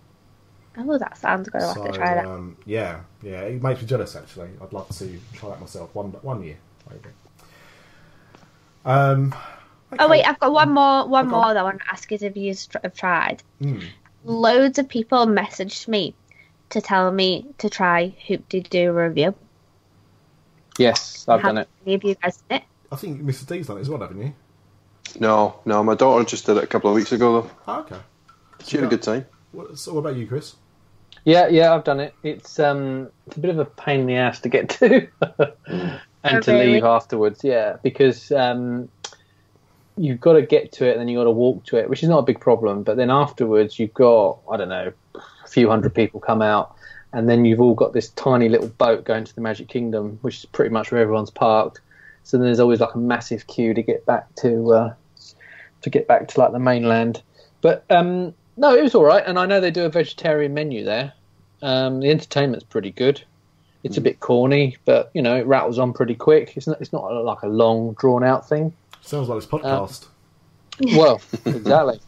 Speaker 5: Oh, that sounds good. I'll have to try that.
Speaker 4: Yeah, it makes me jealous actually. I'd love to try that myself one year, maybe. Okay.
Speaker 5: Oh wait, I've got one more that I want to ask you if you have tried. loads of people messaged me to tell me to try Hoop-de-Doo review.
Speaker 6: Yes, I've done it.
Speaker 5: Any of you guys done it?
Speaker 4: I think Mr. D's done it as well, haven't you?
Speaker 7: No, my daughter just did it a couple of weeks ago, though.
Speaker 4: Oh, okay.
Speaker 7: She had a good time.
Speaker 4: So what about you, Chris?
Speaker 6: Yeah, I've done it. It's a bit of a pain in the ass to get to and to leave afterwards. Yeah, because you've got to get to it and then you've got to walk to it, which is not a big problem. But then afterwards, you've got, I don't know, a few hundred people come out, and then you've all got this tiny little boat going to the Magic Kingdom, which is pretty much where everyone's parked. So then there's always like a massive queue to get back to like the mainland. But no, it was all right, and I know they do a vegetarian menu there. The entertainment's pretty good. It's a bit corny, but you know it rattles on pretty quick. It's not like a long, drawn out thing.
Speaker 4: Sounds like this podcast.
Speaker 6: Well, exactly.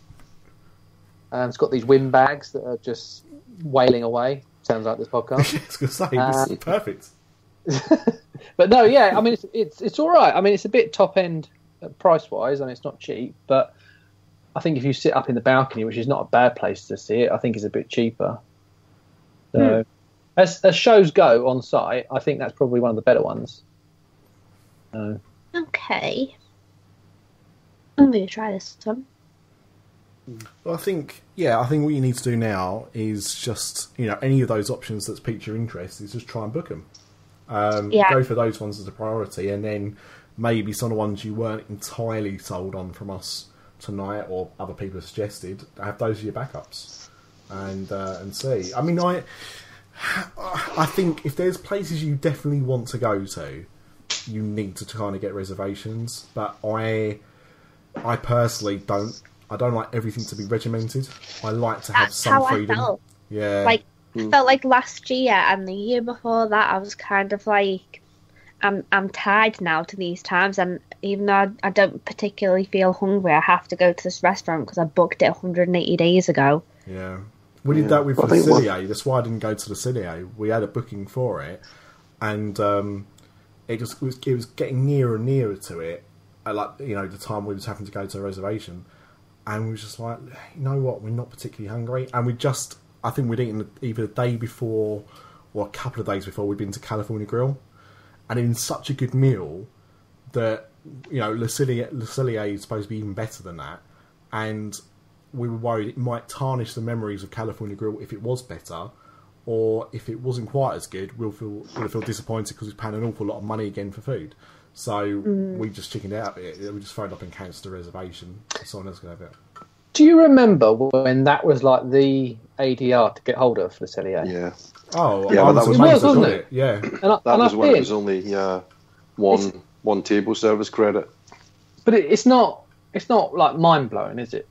Speaker 6: It's got these wind bags that are just wailing away. Sounds like this podcast.
Speaker 4: I was going to say this is perfect.
Speaker 6: But no, yeah, I mean it's all right. I mean it's a bit top end price wise, and it's not cheap, but I think if you sit up in the balcony, which is not a bad place to see it, I think it's a bit cheaper. So, as shows go on site, I think that's probably one of the better ones.
Speaker 5: Okay. I'm going to try this one.
Speaker 4: Well, I think what you need to do now is just, any of those options that's piqued your interest is just try and book them. Go for those ones as a priority, and then maybe some of the ones you weren't entirely sold on from us tonight or other people have suggested, have those as your backups and see. I mean, I think if there's places you definitely want to go to, you need to kind of get reservations. But I personally don't like everything to be regimented. I like to have some freedom. I felt. Yeah,
Speaker 5: I felt like last year and the year before that, I was kind of like, I'm tied now to these times, and even though I don't particularly feel hungry, I have to go to this restaurant because I booked it 180 days ago.
Speaker 4: Yeah. We did that with the Cilier. That's why I didn't go to the Cilier. We had a booking for it, and it was getting nearer and nearer to it, at the time we was having to go to a reservation, and we were just like, you know what, we're not particularly hungry, and I think we'd eaten either the day before or a couple of days before we'd been to California Grill, and in such a good meal that, Le Cilier is supposed to be even better than that, and we were worried it might tarnish the memories of California Grill if it was better, or if it wasn't quite as good, we'll feel disappointed because we're paying an awful lot of money again for food. So we just chickened out a bit. We just phoned up and cancelled the reservation. Someone else could have it.
Speaker 6: Do you remember when that was like the ADR to get hold of for the Cellier?
Speaker 7: Yeah.
Speaker 4: Oh,
Speaker 7: yeah, but that was
Speaker 6: wasn't it?
Speaker 4: Yeah.
Speaker 7: That was when it was only one table service credit.
Speaker 6: But it's not like mind blowing, is it?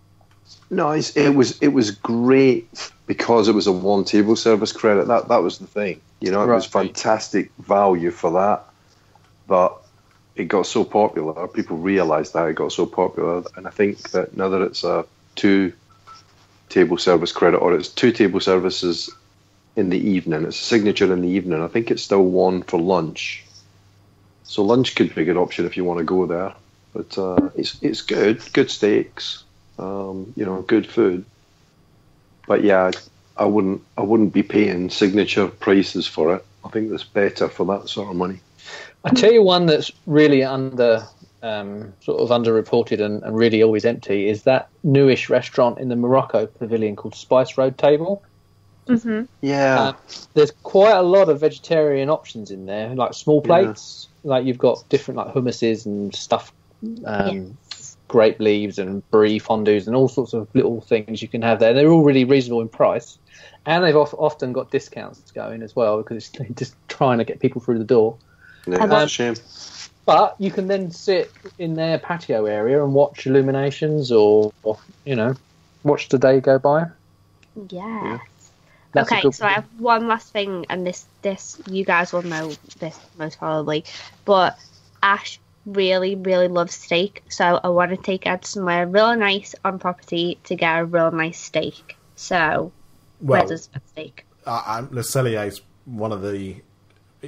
Speaker 7: No, it was great because it was a one table service credit. That was the thing. It was fantastic value for that. But it got so popular, people realised that it got so popular, and I think that now that it's a 2 table service credit, or it's 2 table services in the evening, it's a signature in the evening, I think it's still 1 for lunch. So lunch could be a good option if you want to go there. But it's good steaks, good food. But yeah, I wouldn't be paying signature prices for it. I think that's better for that sort of money.
Speaker 6: I tell you one that's really underreported and really always empty is that newish restaurant in the Morocco Pavilion called Spice Road Table.
Speaker 5: Mm-hmm.
Speaker 7: Yeah.
Speaker 6: There's quite a lot of vegetarian options in there, like small plates. Yeah. Like you've got different like hummuses and stuff, grape leaves and brie fondues and all sorts of little things you can have there. They're all really reasonable in price. And they've often got discounts going as well because they're just trying to get people through the door.
Speaker 7: Yeah, that's a shame.
Speaker 6: But you can then sit in their patio area and watch illuminations or watch the day go by.
Speaker 5: Yeah. Okay, so I have one last thing, and this you guys will know this most probably, but Ash really, really loves steak, so I want to take Ed somewhere real nice on property to get a real nice steak. So, where does a steak?
Speaker 4: Le Cellier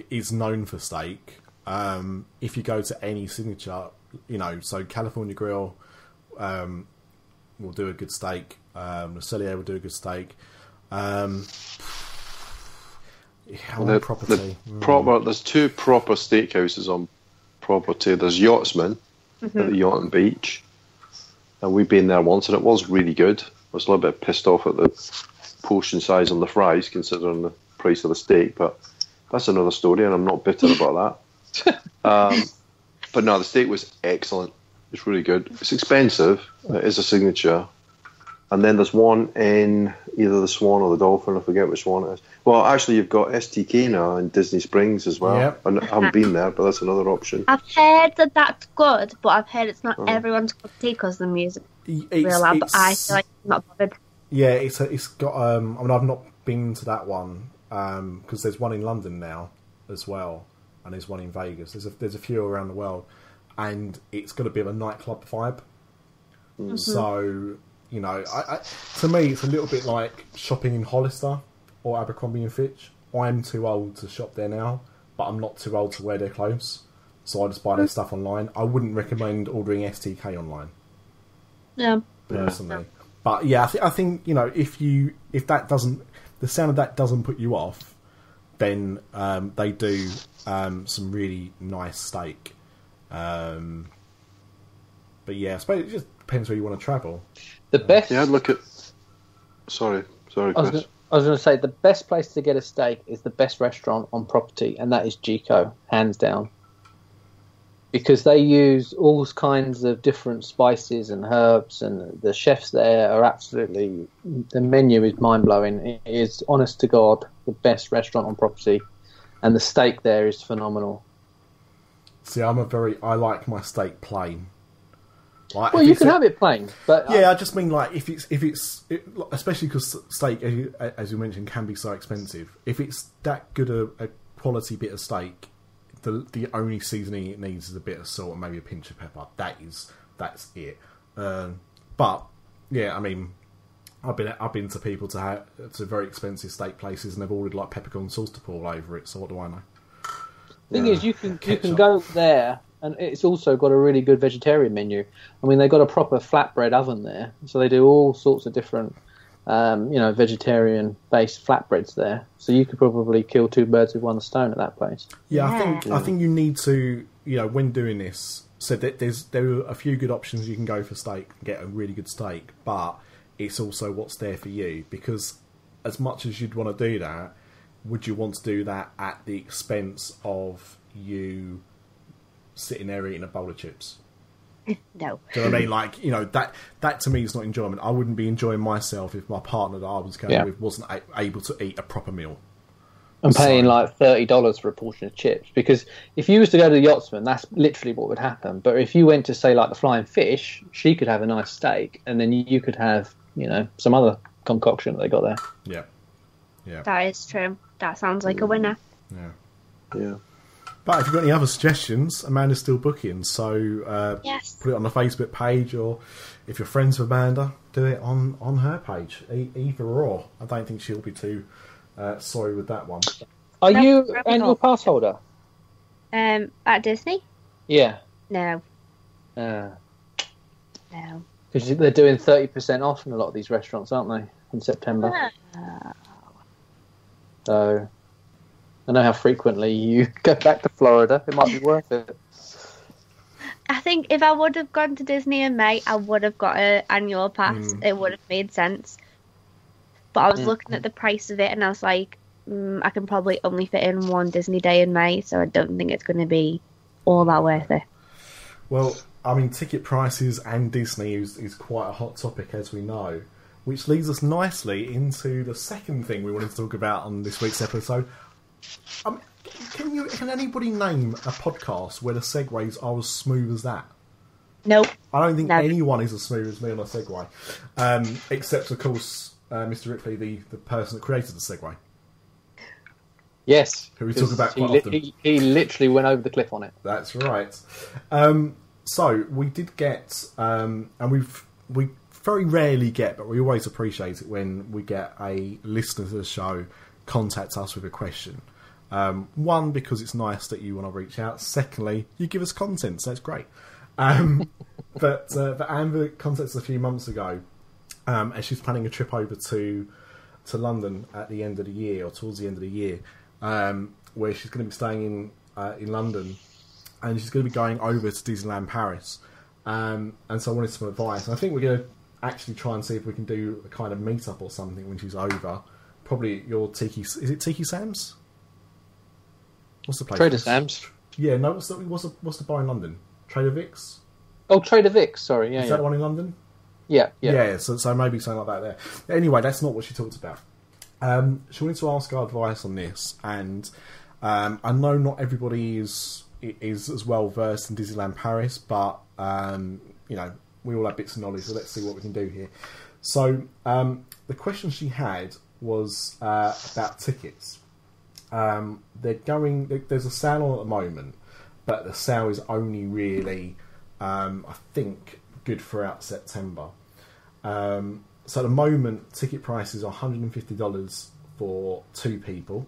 Speaker 4: is known for steak. If you go to any signature, so California Grill, will do a good steak. Le Cellier will do a good steak. Property.
Speaker 7: There's two proper steakhouses on property. There's Yachtsman at the Yacht and Beach, and we've been there once, and it was really good. I was a little bit pissed off at the portion size on the fries, considering the price of the steak, but that's another story, and I'm not bitter about that. But no, the steak was excellent. It's really good. It's expensive. It is a signature. And then there's one in either the Swan or the Dolphin. I forget which one it is. Well, actually, you've got S.T.R.I.K.E now in Disney Springs as well. Yep. I haven't been there, but that's another option.
Speaker 5: I've heard that that's good, but I've heard it's not everyone's cup of tea because the music is real loud. But I feel like I'm not bothered.
Speaker 4: Yeah, it's got. I mean, I've not been to that one because there's one in London now as well, and there's one in Vegas. There's a few around the world, and it's got a bit of a nightclub vibe. Mm-hmm. So. You know, to me, it's a little bit like shopping in Hollister or Abercrombie & Fitch. I'm too old to shop there now, but I'm not too old to wear their clothes, so I just buy their stuff online. I wouldn't recommend ordering S.T.R.I.K.E online.
Speaker 5: No.
Speaker 4: Personally. No. But yeah, I think, you know, if that doesn't, the sound of that doesn't put you off, then they do some really nice steak. But yeah, I suppose it just depends where you want to travel.
Speaker 6: The best.
Speaker 7: Yeah, look at. Sorry, Chris.
Speaker 6: I was going to say the best place to get a steak is the best restaurant on property, and that is Gico, hands down. Because they use all kinds of different spices and herbs, and the chefs there are absolutely. The menu is mind blowing. It is, honest to God, the best restaurant on property, and the steak there is phenomenal.
Speaker 4: See, I like my steak plain. Like,
Speaker 6: well, you can have it plain, but
Speaker 4: yeah, I just mean like if it's especially because steak, as you mentioned, can be so expensive. If it's that good a quality bit of steak, the only seasoning it needs is a bit of salt and maybe a pinch of pepper. That's it. But yeah, I mean, I've been to people to very expensive steak places and they've ordered like peppercorn sauce to pour all over it. So what do I know?
Speaker 6: The thing is, you can go there. And it's also got a really good vegetarian menu. I mean, they've got a proper flatbread oven there, so they do all sorts of different, vegetarian-based flatbreads there. So you could probably kill two birds with one stone at that place.
Speaker 4: Yeah, I think you need to, when doing this, so that there are a few good options you can go for steak and get a really good steak, but it's also what's there for you. Because as much as you'd want to do that, would you want to do that at the expense of you sitting there eating a bowl of chips?
Speaker 5: No.
Speaker 4: Do you know what I mean? Like, that to me is not enjoyment. I wouldn't be enjoying myself if my partner that I was going with wasn't able to eat a proper meal.
Speaker 6: I'm paying like $30 for a portion of chips, because if you was to go to the Yachtsman, that's literally what would happen. But if you went to, say, like the Flying Fish, she could have a nice steak, and then you could have, some other concoction that they got there.
Speaker 4: Yeah. Yeah.
Speaker 5: That is true. That sounds like a winner.
Speaker 4: Yeah.
Speaker 7: Yeah.
Speaker 4: But if you've got any other suggestions, Amanda's still booking, so
Speaker 5: yes.
Speaker 4: Put it on the Facebook page, or if you're friends with Amanda, do it on her page, either or. I don't think she'll be too sorry with that one.
Speaker 6: Are you annual pass holder?
Speaker 5: At Disney?
Speaker 6: Yeah.
Speaker 5: No.
Speaker 6: No.
Speaker 5: Because
Speaker 6: they're doing 30% off in a lot of these restaurants, aren't they, in September? So I know how frequently you go back to Florida. It might be worth it.
Speaker 5: I think if I would have gone to Disney in May, I would have got an annual pass. It would have made sense. But I was looking at the price of it, and I was like, I can probably only fit in one Disney day in May, so I don't think it's going to be all that worth it.
Speaker 4: Well, I mean, ticket prices and Disney is quite a hot topic, as we know, which leads us nicely into the second thing we wanted to talk about on this week's episode. Can anybody name a podcast where the segues are as smooth as that?
Speaker 5: Nope.
Speaker 4: I don't think anyone is as smooth as me on a segue, except of course Mr. Ripley, the person that created the segue.
Speaker 6: Yes,
Speaker 4: who we talk about quite often.
Speaker 6: He literally went over the cliff on it.
Speaker 4: That's right. So we did get, and we very rarely get, but we always appreciate it when we get a listener to the show contact us with a question. One, because it's nice that you want to reach out. Secondly, you give us content, so that's great. But Amber contacted us a few months ago and she's planning a trip over to London at the end of the year, or towards the end of the year, where she's going to be staying in London, and she's going to be going over to Disneyland Paris. And so I wanted some advice. And I think we're going to actually try and see if we can do a kind of meet-up or something when she's over. Probably your Tiki... Is it Tiki Sam's? What's the place?
Speaker 6: Trader Sam's.
Speaker 4: Yeah, no, what's the bar in London? Trader Vic's?
Speaker 6: Oh, Trader Vic's, sorry. Yeah,
Speaker 4: Is that the one in London?
Speaker 6: Yeah.
Speaker 4: Yeah, so maybe something like that there. Anyway, that's not what she talked about. She wanted to ask our advice on this, and I know not everybody is as well versed in Disneyland Paris, but we all have bits of knowledge, so let's see what we can do here. So the question she had was about tickets. There's a sale on at the moment, but the sale is only really, I think, good throughout September. So at the moment, ticket prices are $150 for 2 people.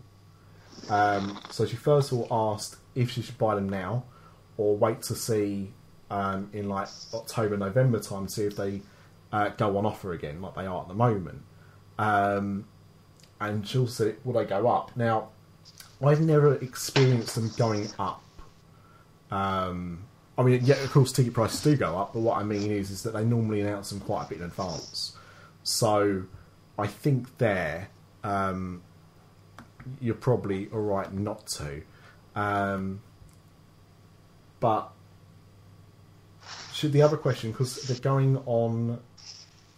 Speaker 4: So she first of all asked if she should buy them now, or wait to see in like October, November time, see if they go on offer again, like they are at the moment. And she also said, will they go up? Now, I've never experienced them going up. I mean, yeah, of course, ticket prices do go up, but what I mean is that they normally announce them quite a bit in advance. So I think you're probably all right not to. But the other question, because they're going on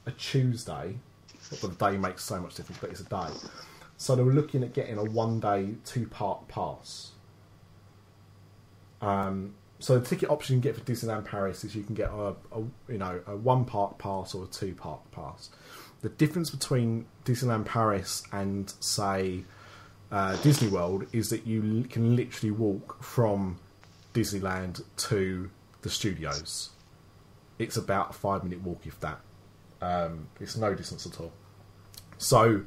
Speaker 4: a Tuesday, not that the day makes so much difference, but it's a day. So they were looking at getting a 1-day 2-park pass. So the ticket option you can get for Disneyland Paris is you can get a 1-park pass or a 2-park pass. The difference between Disneyland Paris and, say, Disney World is that you can literally walk from Disneyland to the studios. It's about a 5-minute walk, if that. It's no distance at all. So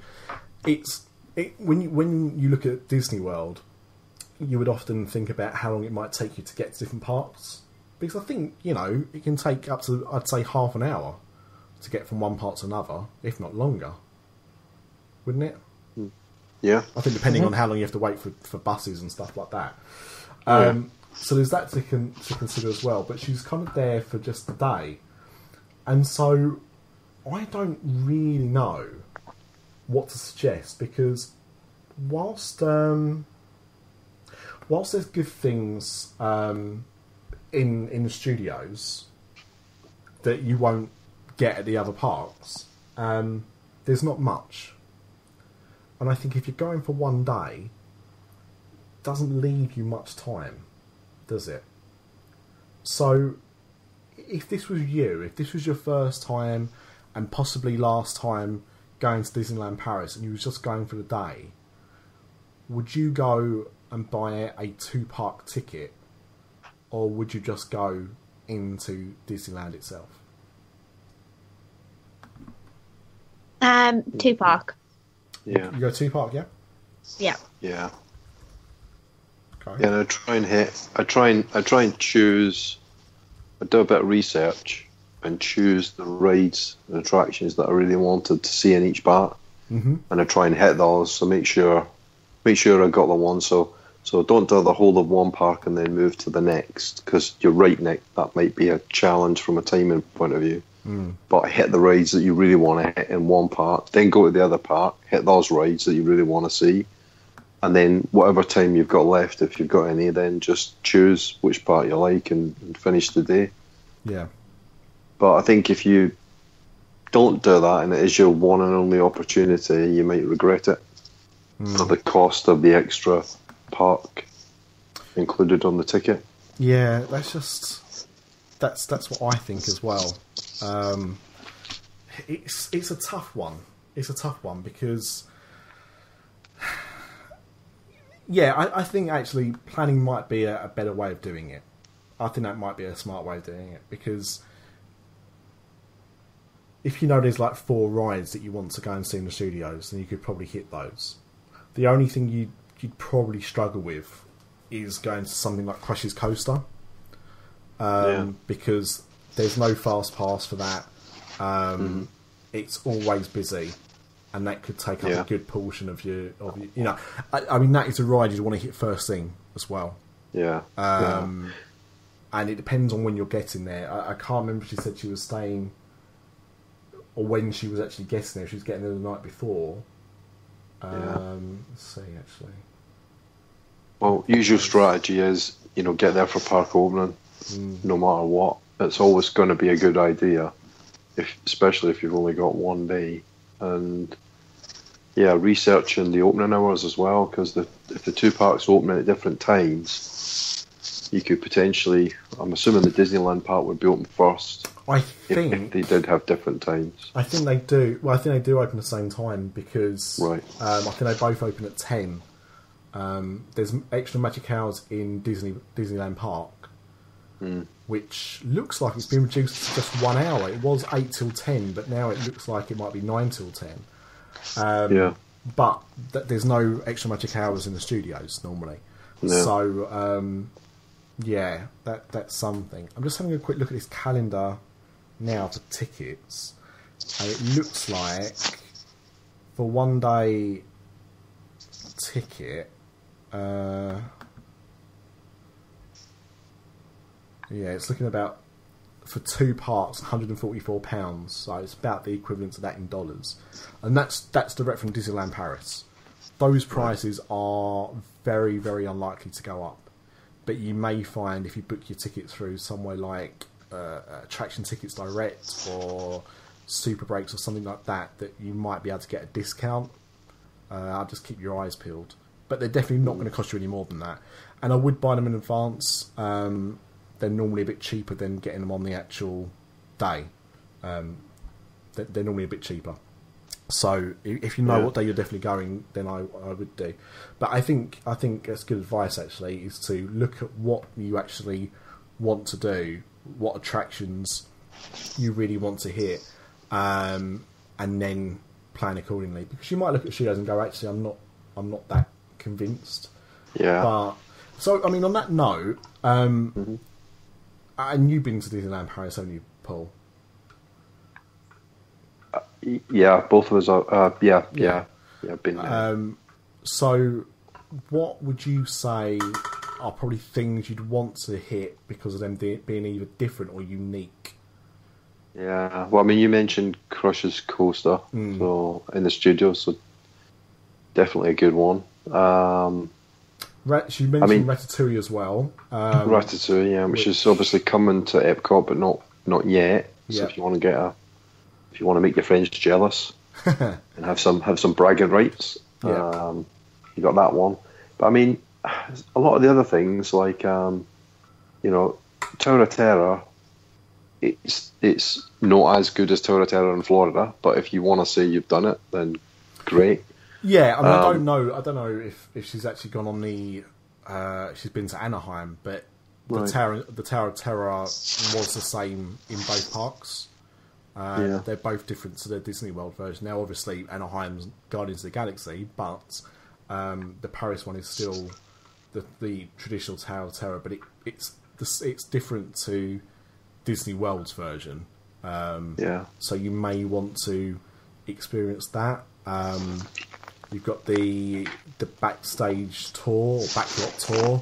Speaker 4: when you look at Disney World, you would often think about how long it might take you to get to different parks, because I think it can take up to, I'd say, half an hour to get from one park to another, if not longer, wouldn't it?
Speaker 7: Yeah,
Speaker 4: I think depending on how long you have to wait for buses and stuff like that. So there's that to consider as well. But she's kind of there for just a day, and so I don't really know what to suggest, because whilst there's good things in the studios that you won't get at the other parks, there's not much. And I think if you're going for 1 day, it doesn't leave you much time, does it? So if this was your first time and possibly last time going to Disneyland Paris, and you was just going for the day, would you go and buy a 2-park ticket, or would you just go into Disneyland itself?
Speaker 5: 2-park.
Speaker 7: Yeah.
Speaker 4: You go 2-park, yeah?
Speaker 5: Yeah.
Speaker 7: Yeah.
Speaker 4: Okay.
Speaker 7: Yeah, and I try and choose. I do a bit of research and choose the rides and attractions that I really wanted to see in each park, and I try and hit those. So make sure I got the one. So don't do the whole of one park and then move to the next, because you're right, Nick. That might be a challenge from a timing point of view. But hit the rides that you really want to hit in one park, then go to the other park, hit those rides that you really want to see, and then whatever time you've got left, if you've got any, then just choose which part you like and finish the day.
Speaker 4: Yeah.
Speaker 7: But I think if you don't do that and it is your one and only opportunity, you might regret it for the cost of the extra park included on the ticket.
Speaker 4: Yeah, that's what I think as well. It's a tough one. It's a tough one because, yeah, I think actually planning might be a better way of doing it. I think that might be a smart way of doing it, because if you know there's like 4 rides that you want to go and see in the studios, then you could probably hit those. The only thing you'd probably struggle with is going to something like Crush's Coaster, because there's no fast pass for that. it's always busy, and that could take up a good portion of your you know. I mean, that is a ride you'd want to hit first thing as well.
Speaker 7: Yeah.
Speaker 4: And it depends on when you're getting there. I can't remember if she said she was staying, or when she was actually getting there. She was getting there the night before. Let's see, actually.
Speaker 7: Well, usual strategy is, you know, get there for park opening, no matter what. It's always going to be a good idea, especially if you've only got one day. And researching the opening hours as well, because if the two parks open at different times, you could potentially, I'm assuming the Disneyland park would be open first.
Speaker 4: I think
Speaker 7: if they did have different times.
Speaker 4: I think they do. Well, I think they do open at the same time because
Speaker 7: right.
Speaker 4: I think they both open at 10. There's extra magic hours in Disneyland Park, which looks like it's been reduced to just 1 hour. It was 8 till 10, but now it looks like it might be 9 till 10. But there's no extra magic hours in the studios normally. No. So, that's something. I'm just having a quick look at this calendar now for tickets, and it looks like for 1 day ticket, it's looking about, for 2 parts, £144. So it's about the equivalent to that in dollars, and that's direct from Disneyland Paris. Those prices are very, very unlikely to go up, but you may find if you book your ticket through somewhere like Attraction Tickets Direct or Super Breaks or something like that you might be able to get a discount. I'll just keep your eyes peeled, but they're definitely not going to cost you any more than that. And I would buy them in advance. They're normally a bit cheaper than getting them on the actual day. They're normally a bit cheaper. So if you know what day you're definitely going, then I would do. But I think that's good advice, actually, is to look at what you actually want to do, what attractions you really want to hit, and then plan accordingly. Because you might look at studios and go, actually, I'm not that convinced.
Speaker 7: Yeah.
Speaker 4: But so I mean, on that note, and you've been to Disneyland Paris, haven't you, Paul?
Speaker 7: Yeah, both of us are. I've been there.
Speaker 4: So, what would you say are probably things you'd want to hit because of them being either different or unique?
Speaker 7: Yeah, well, I mean, you mentioned Crush's Coaster, so in the studio, so definitely a good one.
Speaker 4: You mentioned Ratatouille as well.
Speaker 7: Ratatouille, which is obviously coming to Epcot, but not yet. So if you want to if you want to make your friends jealous and have some bragging rights, you got that one. But I mean, a lot of the other things like Tower of Terror, it's not as good as Tower of Terror in Florida. But if you want to say you've done it, then great.
Speaker 4: Yeah, I mean, I don't know if she's actually gone on the. She's been to Anaheim, but the Tower of Terror was the same in both parks. They're both different to the Disney World version. Now, obviously, Anaheim's Guardians of the Galaxy, but the Paris one is still the traditional Tower of Terror, but it's different to Disney World's version. So you may want to experience that. You've got the backstage tour or backlot tour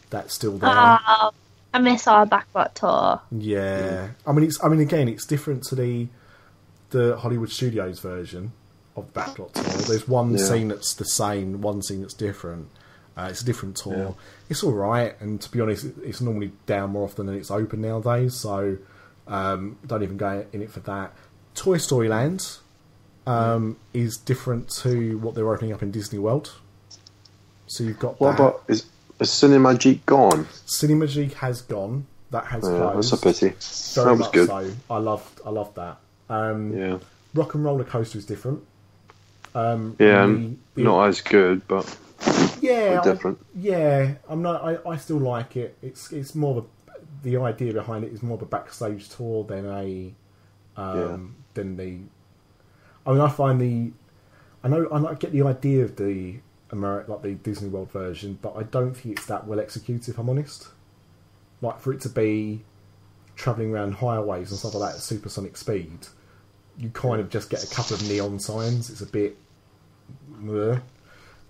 Speaker 4: that's still there.
Speaker 5: Oh, I miss our backlot tour.
Speaker 4: Yeah, I mean, again, it's different to the Hollywood Studios version of the backlot tour. There's one scene that's the same, one scene that's different. It's a different tour. Yeah. It's all right, and to be honest, it's normally down more often than it's open nowadays. So don't even go in it for that. Toy Story Land is different to what they're opening up in Disney World. So you've got
Speaker 7: what about is Cinemagique gone?
Speaker 4: Cinemagique has gone. That has closed.
Speaker 7: That's a pity.
Speaker 4: Very
Speaker 7: that was good.
Speaker 4: So. I loved that. Rock and Roller Coaster is different.
Speaker 7: Not as good, but different.
Speaker 4: I still like it. It's more of the idea behind it is more of a backstage tour than than the. I mean, I get the idea of the the Disney World version, but I don't think it's that well executed, if I'm honest. Like, for it to be travelling around highways and stuff like that at supersonic speed, you kind of just get a couple of neon signs. It's a bit... But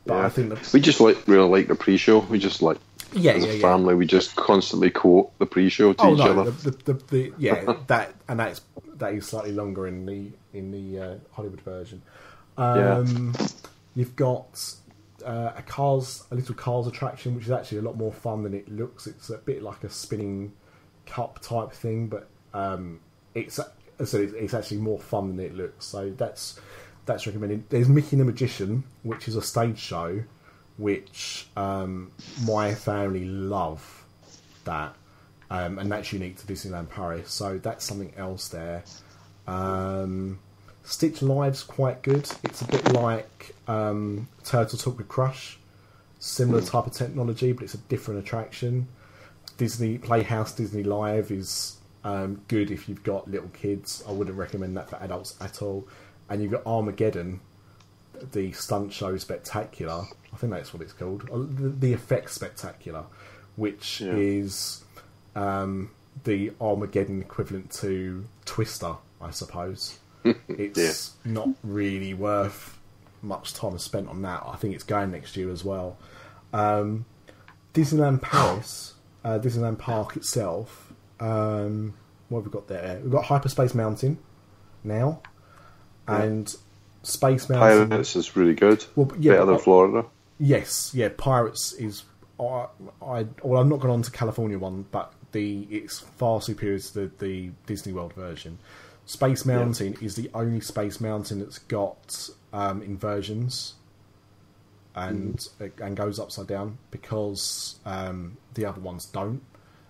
Speaker 4: I think that...
Speaker 7: We just really like the pre-show. We just like... as a family, we just constantly quote the pre-show to each other. That is slightly longer in the Hollywood version. You've got a little Cars attraction, which is actually a lot more fun than it looks. It's a bit like a spinning cup type thing, but it's actually more fun than it looks. So that's recommended. There's Mickey and the Magician, which is a stage show, which my family love that, and that's unique to Disneyland Paris. So that's something else there. Stitch Live's quite good. It's a bit like Turtle Talk with Crush, similar type of technology, but it's a different attraction. Disney Playhouse Disney Live is good if you've got little kids. I wouldn't recommend that for adults at all. And you've got Armageddon, the stunt show Spectacular. I think that's what it's called. The Effects Spectacular, which is the Armageddon equivalent to Twister, I suppose. It's not really worth much time spent on that. I think it's going next year as well. Disneyland Paris, Disneyland Park itself. What have we got there? We've got Hyperspace Mountain now, and Space Mountain. Pirates is really good.
Speaker 4: Better
Speaker 7: than Florida.
Speaker 4: Yes, Pirates is. I'm not going on to California one, but it's far superior to the Disney World version. Space Mountain is the only Space Mountain that's got inversions and goes upside down, because the other ones don't,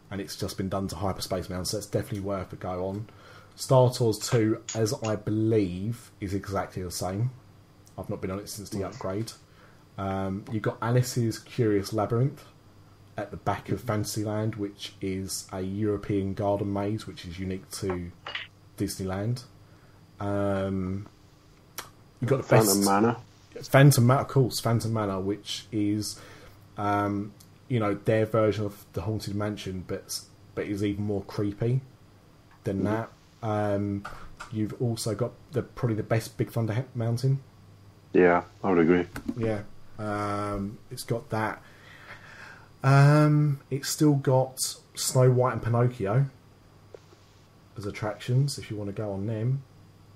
Speaker 4: and it's just been done to Hyperspace Mountain, so it's definitely worth a go on. Star Tours 2, as I believe, is exactly the same. I've not been on it since the upgrade. You've got Alice's Curious Labyrinth at the back of Fantasyland, which is a European garden maze, which is unique to Disneyland. You've got the
Speaker 7: Phantom Manor.
Speaker 4: Phantom Manor, of course. Phantom Manor, which is their version of the Haunted Mansion, but is even more creepy than that. You've also got probably the best Big Thunder Mountain.
Speaker 7: Yeah, I would agree.
Speaker 4: Yeah, it's got that. It's still got Snow White and Pinocchio as attractions if you want to go on them.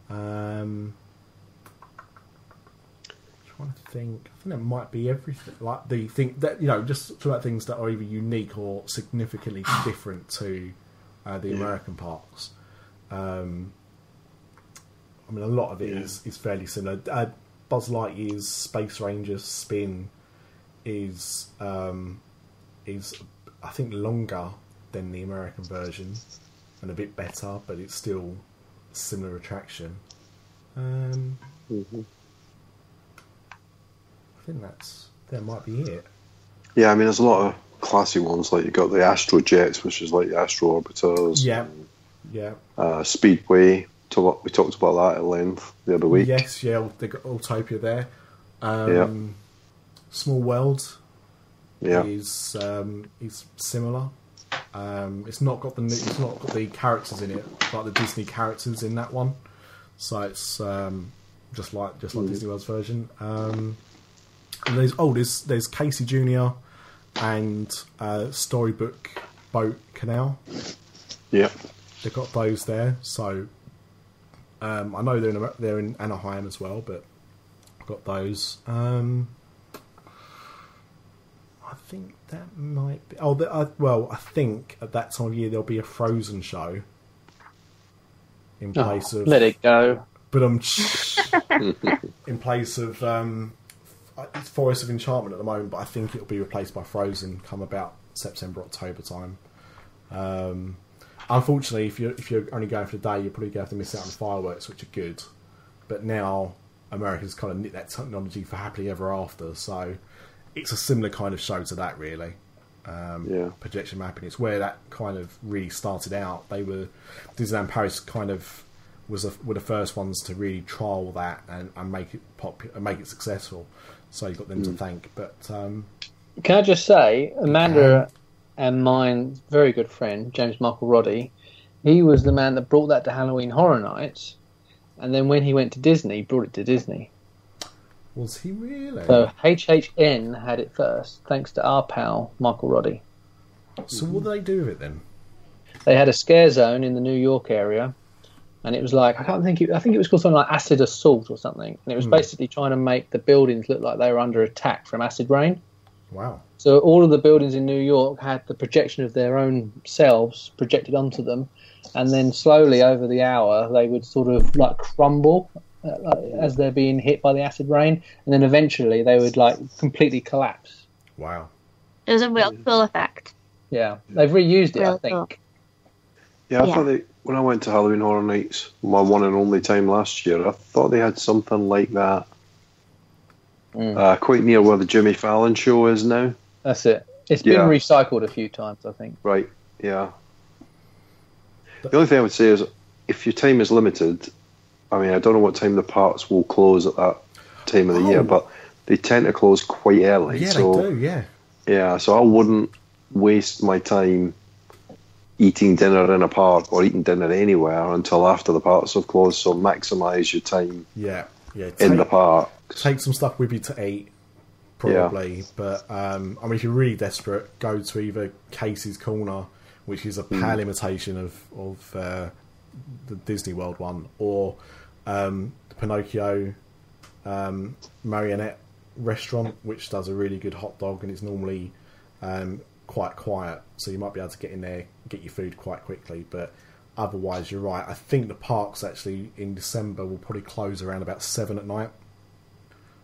Speaker 4: I'm trying to think. I think that might be everything. Like the thing that just talk about things that are either unique or significantly different to the American parks. I mean, a lot of it is fairly similar. Buzz Lightyear's Space Ranger spin is I think longer than the American version and a bit better, but it's still a similar attraction. I think that might be it.
Speaker 7: Yeah, I mean, there's a lot of classy ones, like you've got the Astro Jets, which is like the Astro Orbiters. Speedway. We talked about that at length the other week.
Speaker 4: Yes, they got Autopia there. Small World is similar. It's not got the characters in it, like the Disney characters in that one. So it's just like Disney World's version. And there's Casey Jr. and Storybook Boat Canal.
Speaker 7: Yeah,
Speaker 4: they've got those there. So I know they're in Anaheim as well, but I've got those. I think that might be. I think at that time of year there'll be a Frozen show in place of.
Speaker 6: Let it go.
Speaker 4: But in place of it's Forest of Enchantment at the moment, but I think it'll be replaced by Frozen come about September, October time. Unfortunately, if you're only going for the day, you're probably going to have to miss out on fireworks, which are good. But now America's kind of nicked that technology for Happily Ever After, so it's a similar kind of show to that, really. Projection mapping. It's where that kind of really started out. Disneyland Paris kind of were the first ones to really trial that and make it popular and make it successful. So you've got them to thank. But
Speaker 6: can I just say, Amanda and mine very good friend James Michael Roddy, he was the man that brought that to Halloween Horror Nights, And then when he went to Disney, he brought it to Disney.
Speaker 4: Was he really?
Speaker 6: So HHN had it first, thanks to our pal, Michael Roddy.
Speaker 4: So what did they do with it then?
Speaker 6: They had a scare zone in the New York area, and it was like, I think it was called something like acid assault or something. And it was basically trying to make the buildings look like they were under attack from acid rain.
Speaker 4: Wow.
Speaker 6: So all of the buildings in New York had the projection of their own selves projected onto them, and then slowly over the hour they would sort of like crumble as they're being hit by the acid rain, and then eventually they would like completely collapse.
Speaker 4: Wow.
Speaker 5: It was a real cool effect.
Speaker 6: Yeah, they've reused it,
Speaker 5: Real
Speaker 6: I think.
Speaker 5: cool.
Speaker 7: Yeah, I thought when I went to Halloween Horror Nights, my one and only time last year, I thought they had something like that. Quite near where the Jimmy Fallon show is now.
Speaker 6: That's it. It's been recycled a few times, I think.
Speaker 7: Right, yeah. The only thing I would say is, if your time is limited, I mean, I don't know what time the parks will close at that time of the year, but they tend to close quite early.
Speaker 4: Yeah,
Speaker 7: so,
Speaker 4: they do, yeah.
Speaker 7: Yeah, so I wouldn't waste my time eating dinner in a park or eating dinner anywhere until after the parks have closed, so maximise your time in the park.
Speaker 4: Take some stuff with you to eat, probably. Yeah. But, I mean, if you're really desperate, go to either Casey's Corner, which is a pale imitation of the Disney World one, or the Pinocchio Marionette restaurant, which does a really good hot dog, and it's normally quite quiet, so you might be able to get in there, get your food quite quickly. But otherwise, you're right. I think the parks actually in December will probably close around about 7 at night.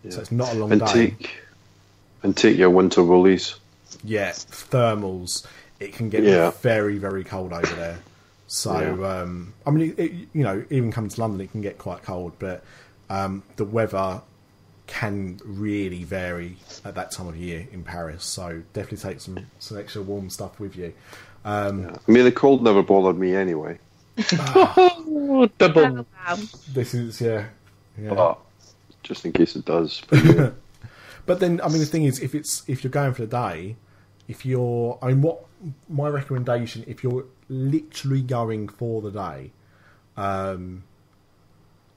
Speaker 4: Yeah. So it's not a long day.
Speaker 7: Take your winter woolies.
Speaker 4: Yeah, thermals. It can get very, very cold over there. So, I mean, even coming to London, it can get quite cold, but the weather can really vary at that time of year in Paris. So definitely take some extra warm stuff with you.
Speaker 7: I mean, the cold never bothered me anyway.
Speaker 6: Double.
Speaker 4: This is, yeah.
Speaker 7: But just in case it does.
Speaker 4: But then, I mean, the thing is, if you're going for the day, what my recommendation, if you're literally going for the day,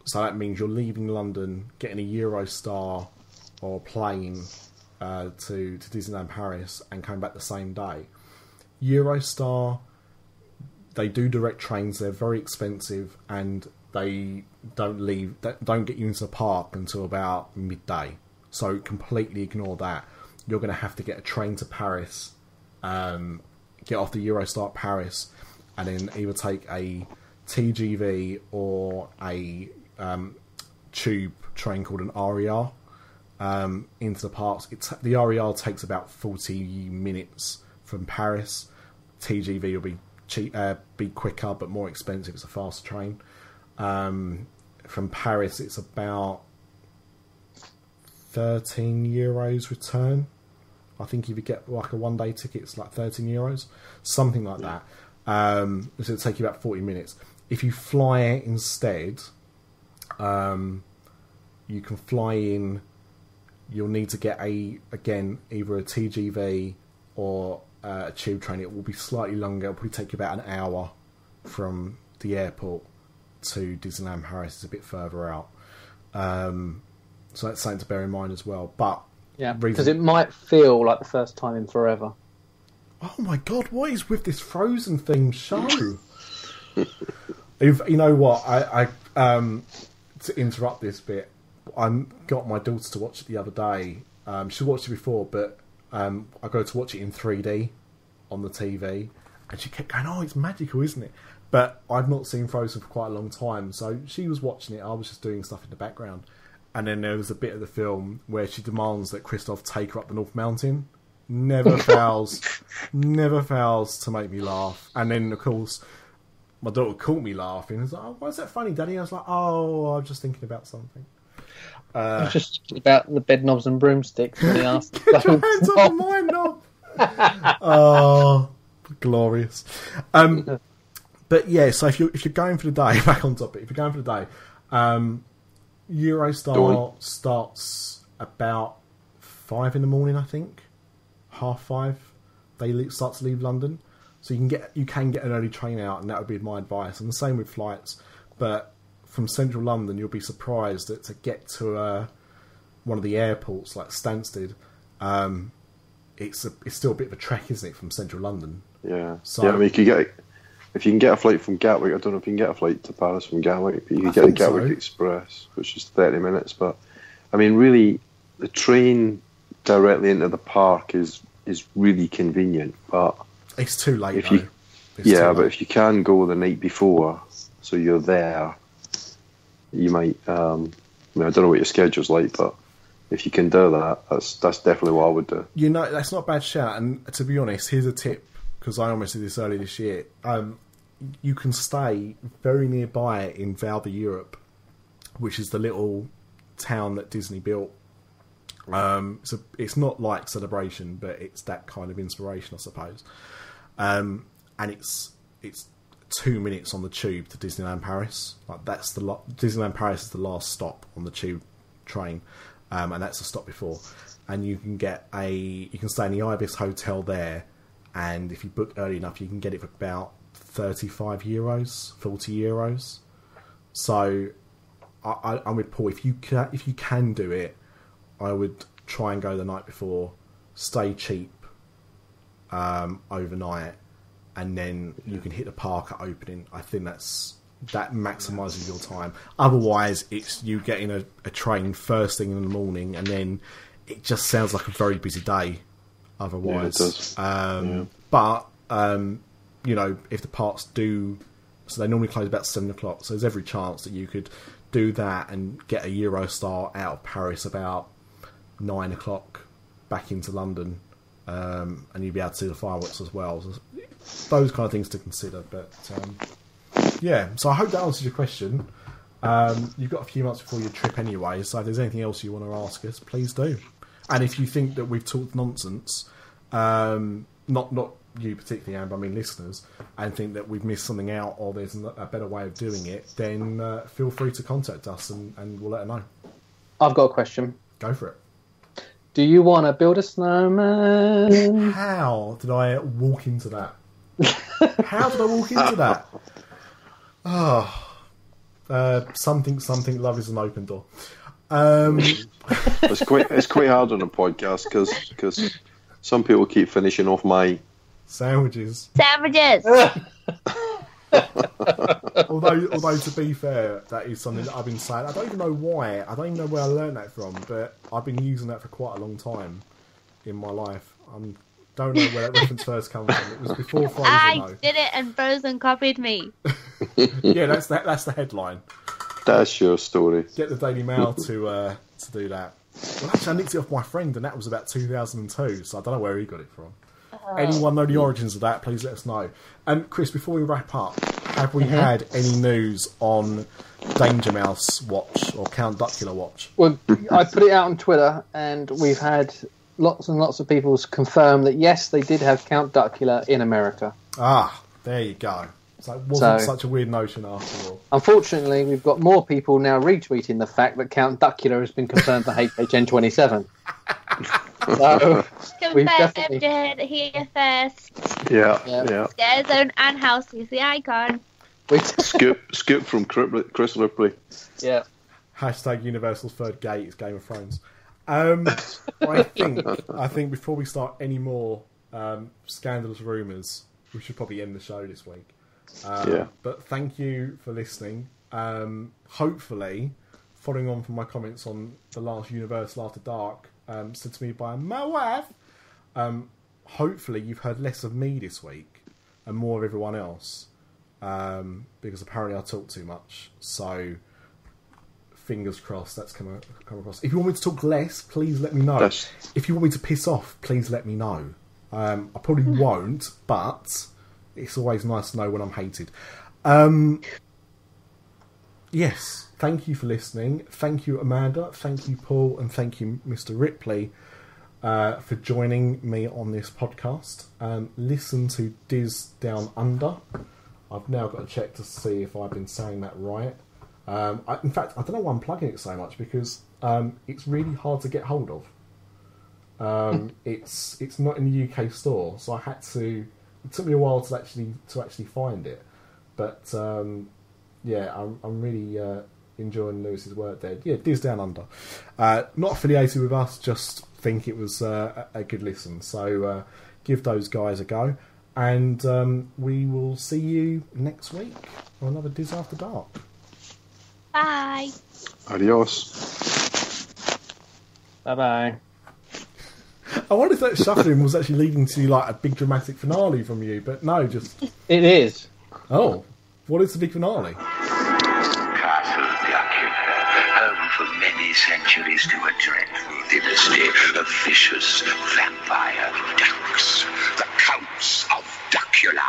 Speaker 4: so that means you're leaving London, getting a Eurostar or a plane to Disneyland Paris and coming back the same day. Eurostar, they do direct trains. They're very expensive, and they don't get you into the park until about midday. So completely ignore that. You're going to have to get a train to Paris, get off the Eurostar at Paris, and then either take a TGV or a tube train called an ADR into the parks. The RER takes about 40 minutes from Paris. TGV will be quicker but more expensive. It's a faster train. From Paris, it's about €13 return. I think if you get like a one-day ticket, it's like €13, something like that. So it'll take you about 40 minutes. If you fly instead, you can fly in. You'll need to get either a TGV or a tube train. It will be slightly longer. It'll probably take you about an hour from the airport to Disneyland Paris. It's a bit further out. So that's something to bear in mind as well. But
Speaker 6: yeah, because it might feel like the first time in forever.
Speaker 4: Oh my God, what is with this Frozen themed show? You know what? I to interrupt this bit, I got my daughter to watch it the other day. She watched it before, but I got to watch it in 3D on the TV, and she kept going, "Oh, it's magical, isn't it?" But I've not seen Frozen for quite a long time, so she was watching it. I was just doing stuff in the background, and then there was a bit of the film where she demands that Kristoff take her up the North Mountain. Never fails to make me laugh. And then, of course, my daughter caught me laughing. I was like, "Oh, why is that funny, Daddy?" I was like, "Oh, I was just thinking about something."
Speaker 6: I was just thinking about the bed knobs and broomsticks when he asked.
Speaker 4: Get your hands on my knob! Oh, glorious. But yeah, so if you're going for the day, back on topic, if you're going for the day, Eurostar starts about 5 in the morning, I think. 5:30. They start to leave London. So you can get an early train out, and that would be my advice. And the same with flights. But from central London, you'll be surprised that to get to one of the airports like Stansted, it's still a bit of a trek, isn't it, from central London?
Speaker 7: Yeah.
Speaker 4: So,
Speaker 7: yeah, I mean, if you can get a flight from Gatwick, I don't know if you can get a flight to Paris from Gatwick, but you can get the Gatwick Express, which is 30 minutes. But, I mean, really, the train directly into the park is really convenient, but...
Speaker 4: It's too late,
Speaker 7: but if you can go the night before, so you're there, you might... I mean, I don't know what your schedule's like, but if you can do that, that's definitely what I would do.
Speaker 4: You know, that's not a bad shout, and to be honest, here's a tip, because I almost did this earlier this year. You can stay very nearby in Val d'Europe, which is the little town that Disney built. So it's not like Celebration, but it's that kind of inspiration, I suppose. And it's 2 minutes on the tube to Disneyland Paris. Like that's Disneyland Paris is the last stop on the tube train, and that's the stop before. And you can stay in the Ibis Hotel there, and if you book early enough, you can get it for about €35, €40. So I'm with Paul. If you can do it, I would try and go the night before, stay cheap overnight, and then you can hit the park at opening. I think that maximises your time. Otherwise, it's you getting a train first thing in the morning, and then it just sounds like a very busy day. Otherwise,
Speaker 7: yeah, it does.
Speaker 4: But you know, if the parks do, so they normally close about 7 o'clock. So there's every chance that you could do that and get a Eurostar out of Paris about 9 o'clock back into London, and you'd be able to see the fireworks as well. So those kind of things to consider. But yeah, so I hope that answers your question. You've got a few months before your trip anyway, so if there's anything else you want to ask us, please do. And if you think that we've talked nonsense, not you particularly, Anne, but I mean listeners, and think that we've missed something out or there's a better way of doing it, then feel free to contact us and we'll let her know.
Speaker 6: I've got a question.
Speaker 4: Go for it.
Speaker 6: Do you want to build a snowman?
Speaker 4: How did I walk into that? How did I walk into that? Something. Love is an open door.
Speaker 7: It's quite hard on a podcast because some people keep finishing off my
Speaker 4: sandwiches. Although to be fair, that is something that I've been saying. I don't even know why. I don't even know where I learned that from, but I've been using that for quite a long time in my life. I don't know where that reference first came from. It was before Frozen.
Speaker 5: I did it, and Frozen copied me.
Speaker 4: Yeah, that's the headline.
Speaker 7: That's your story.
Speaker 4: Get the Daily Mail to do that. Well, actually, I nicked it off my friend, and that was about 2002, so I don't know where he got it from. Anyone know the origins of that, please let us know. Chris, before we wrap up, have we had any news on Danger Mouse Watch or Count Duckula Watch?
Speaker 6: Well, I put it out on Twitter, and we've had lots and lots of people confirm that, yes, they did have Count Duckula in America.
Speaker 4: Ah, there you go. So it wasn't such a weird notion after all.
Speaker 6: Unfortunately, we've got more people now retweeting the fact that Count Duckula has been confirmed for HHN27. So we've definitely...
Speaker 5: here first.
Speaker 7: Yeah.
Speaker 5: ScareZone and House is the icon.
Speaker 7: Scoop from Chris Ripley.
Speaker 6: Yeah.
Speaker 4: Hashtag Universal's third gate is Game of Thrones. I think before we start any more scandalous rumours, we should probably end the show this week. But thank you for listening. Hopefully, following on from my comments on the last Universal After Dark, said to me by my wife, hopefully you've heard less of me this week and more of everyone else, because apparently I talk too much. So fingers crossed that's come across. If you want me to talk less, please let me know. If you want me to piss off, please let me know. I probably won't, but it's always nice to know when I'm hated. Yes, thank you for listening. Thank you, Amanda. Thank you, Paul. And thank you, Mr. Ripley, for joining me on this podcast. Listen to Dis Down Under. I've now got to check to see if I've been saying that right. In fact, I don't know why I'm plugging it so much, because it's really hard to get hold of. It's not in the UK store, so I had to... It took me a while to actually find it, but I'm really enjoying Lewis's work there. Yeah, Dis Down Under. Not affiliated with us, just think it was a good listen. So give those guys a go. And we will see you next week on another Dis After Dark.
Speaker 5: Bye.
Speaker 7: Adios.
Speaker 6: Bye-bye.
Speaker 4: I wonder if that shuffling was actually leading to like a big dramatic finale from you, but no, just...
Speaker 6: It is.
Speaker 4: Oh, what is the big finale?
Speaker 8: Castle Dracula, home for many centuries to a dreadful dynasty of vicious vampire ducks, the Counts of Dracula.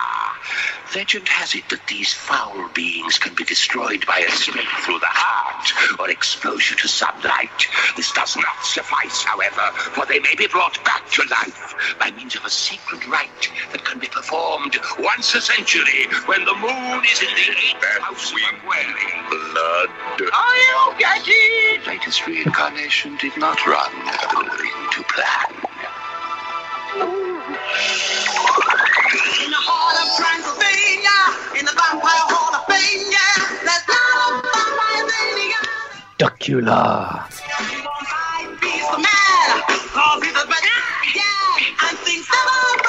Speaker 8: Legend has it that these foul beings can be destroyed by a stroke through the heart or exposure to sunlight. This does not suffice, however, for they may be brought back to life by means of a secret rite that can be performed once a century when the moon is in the 8th house of Aquarium. Blood. Are you getting? The latest reincarnation did not run according to plan.
Speaker 9: In the heart of Transylvania, in the vampire hall of fame, yeah, there's not a vampire Zania.
Speaker 6: Dracula.
Speaker 9: He won't fight, he's the man, cause he's a bad, yeah, and things never run.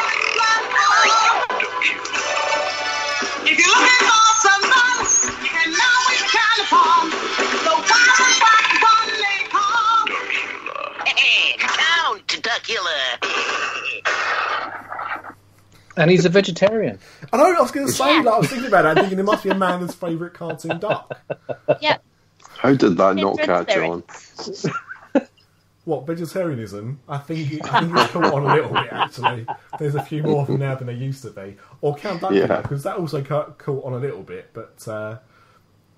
Speaker 9: If you're looking for some fun, and now it's kind of fun, the wild one they call Dracula. Hey, Count Dracula.
Speaker 6: And he's a vegetarian.
Speaker 4: I know, I was going to say, like, I was thinking about it, thinking it must be a man's favourite cartoon duck.
Speaker 5: Yep.
Speaker 7: How did that not catch on?
Speaker 4: What, vegetarianism? I think it's caught on a little bit, actually. There's a few more of them now than there used to be. Or Count Dracula, because that also caught on a little bit, but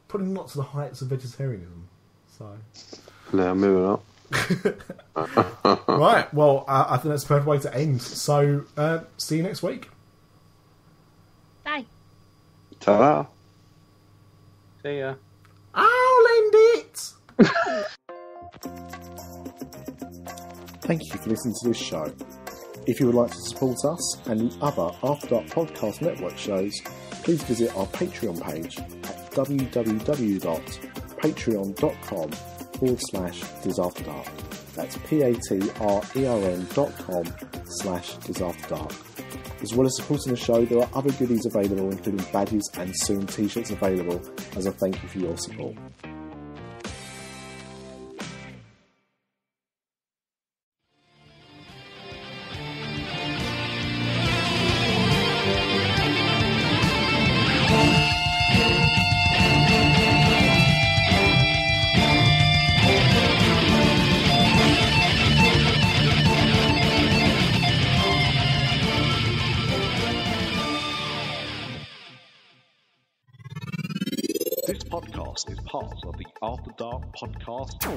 Speaker 4: probably not to the heights of vegetarianism. So.
Speaker 7: No, moving on.
Speaker 4: Right, well, I think that's a perfect way to end. So, see you next week.
Speaker 5: Bye.
Speaker 7: Ta-da.
Speaker 6: See ya.
Speaker 4: I'll end it!
Speaker 10: Thank you for listening to this show. If you would like to support us and the other After Dark Podcast Network shows, please visit our Patreon page at www.patreon.com/DisAfterDark. That's patreon.com/DisAfterDark. As well as supporting the show, there are other goodies available, including badges and soon t-shirts available as a thank you for your support.
Speaker 11: This podcast is part of the After Dark Podcast.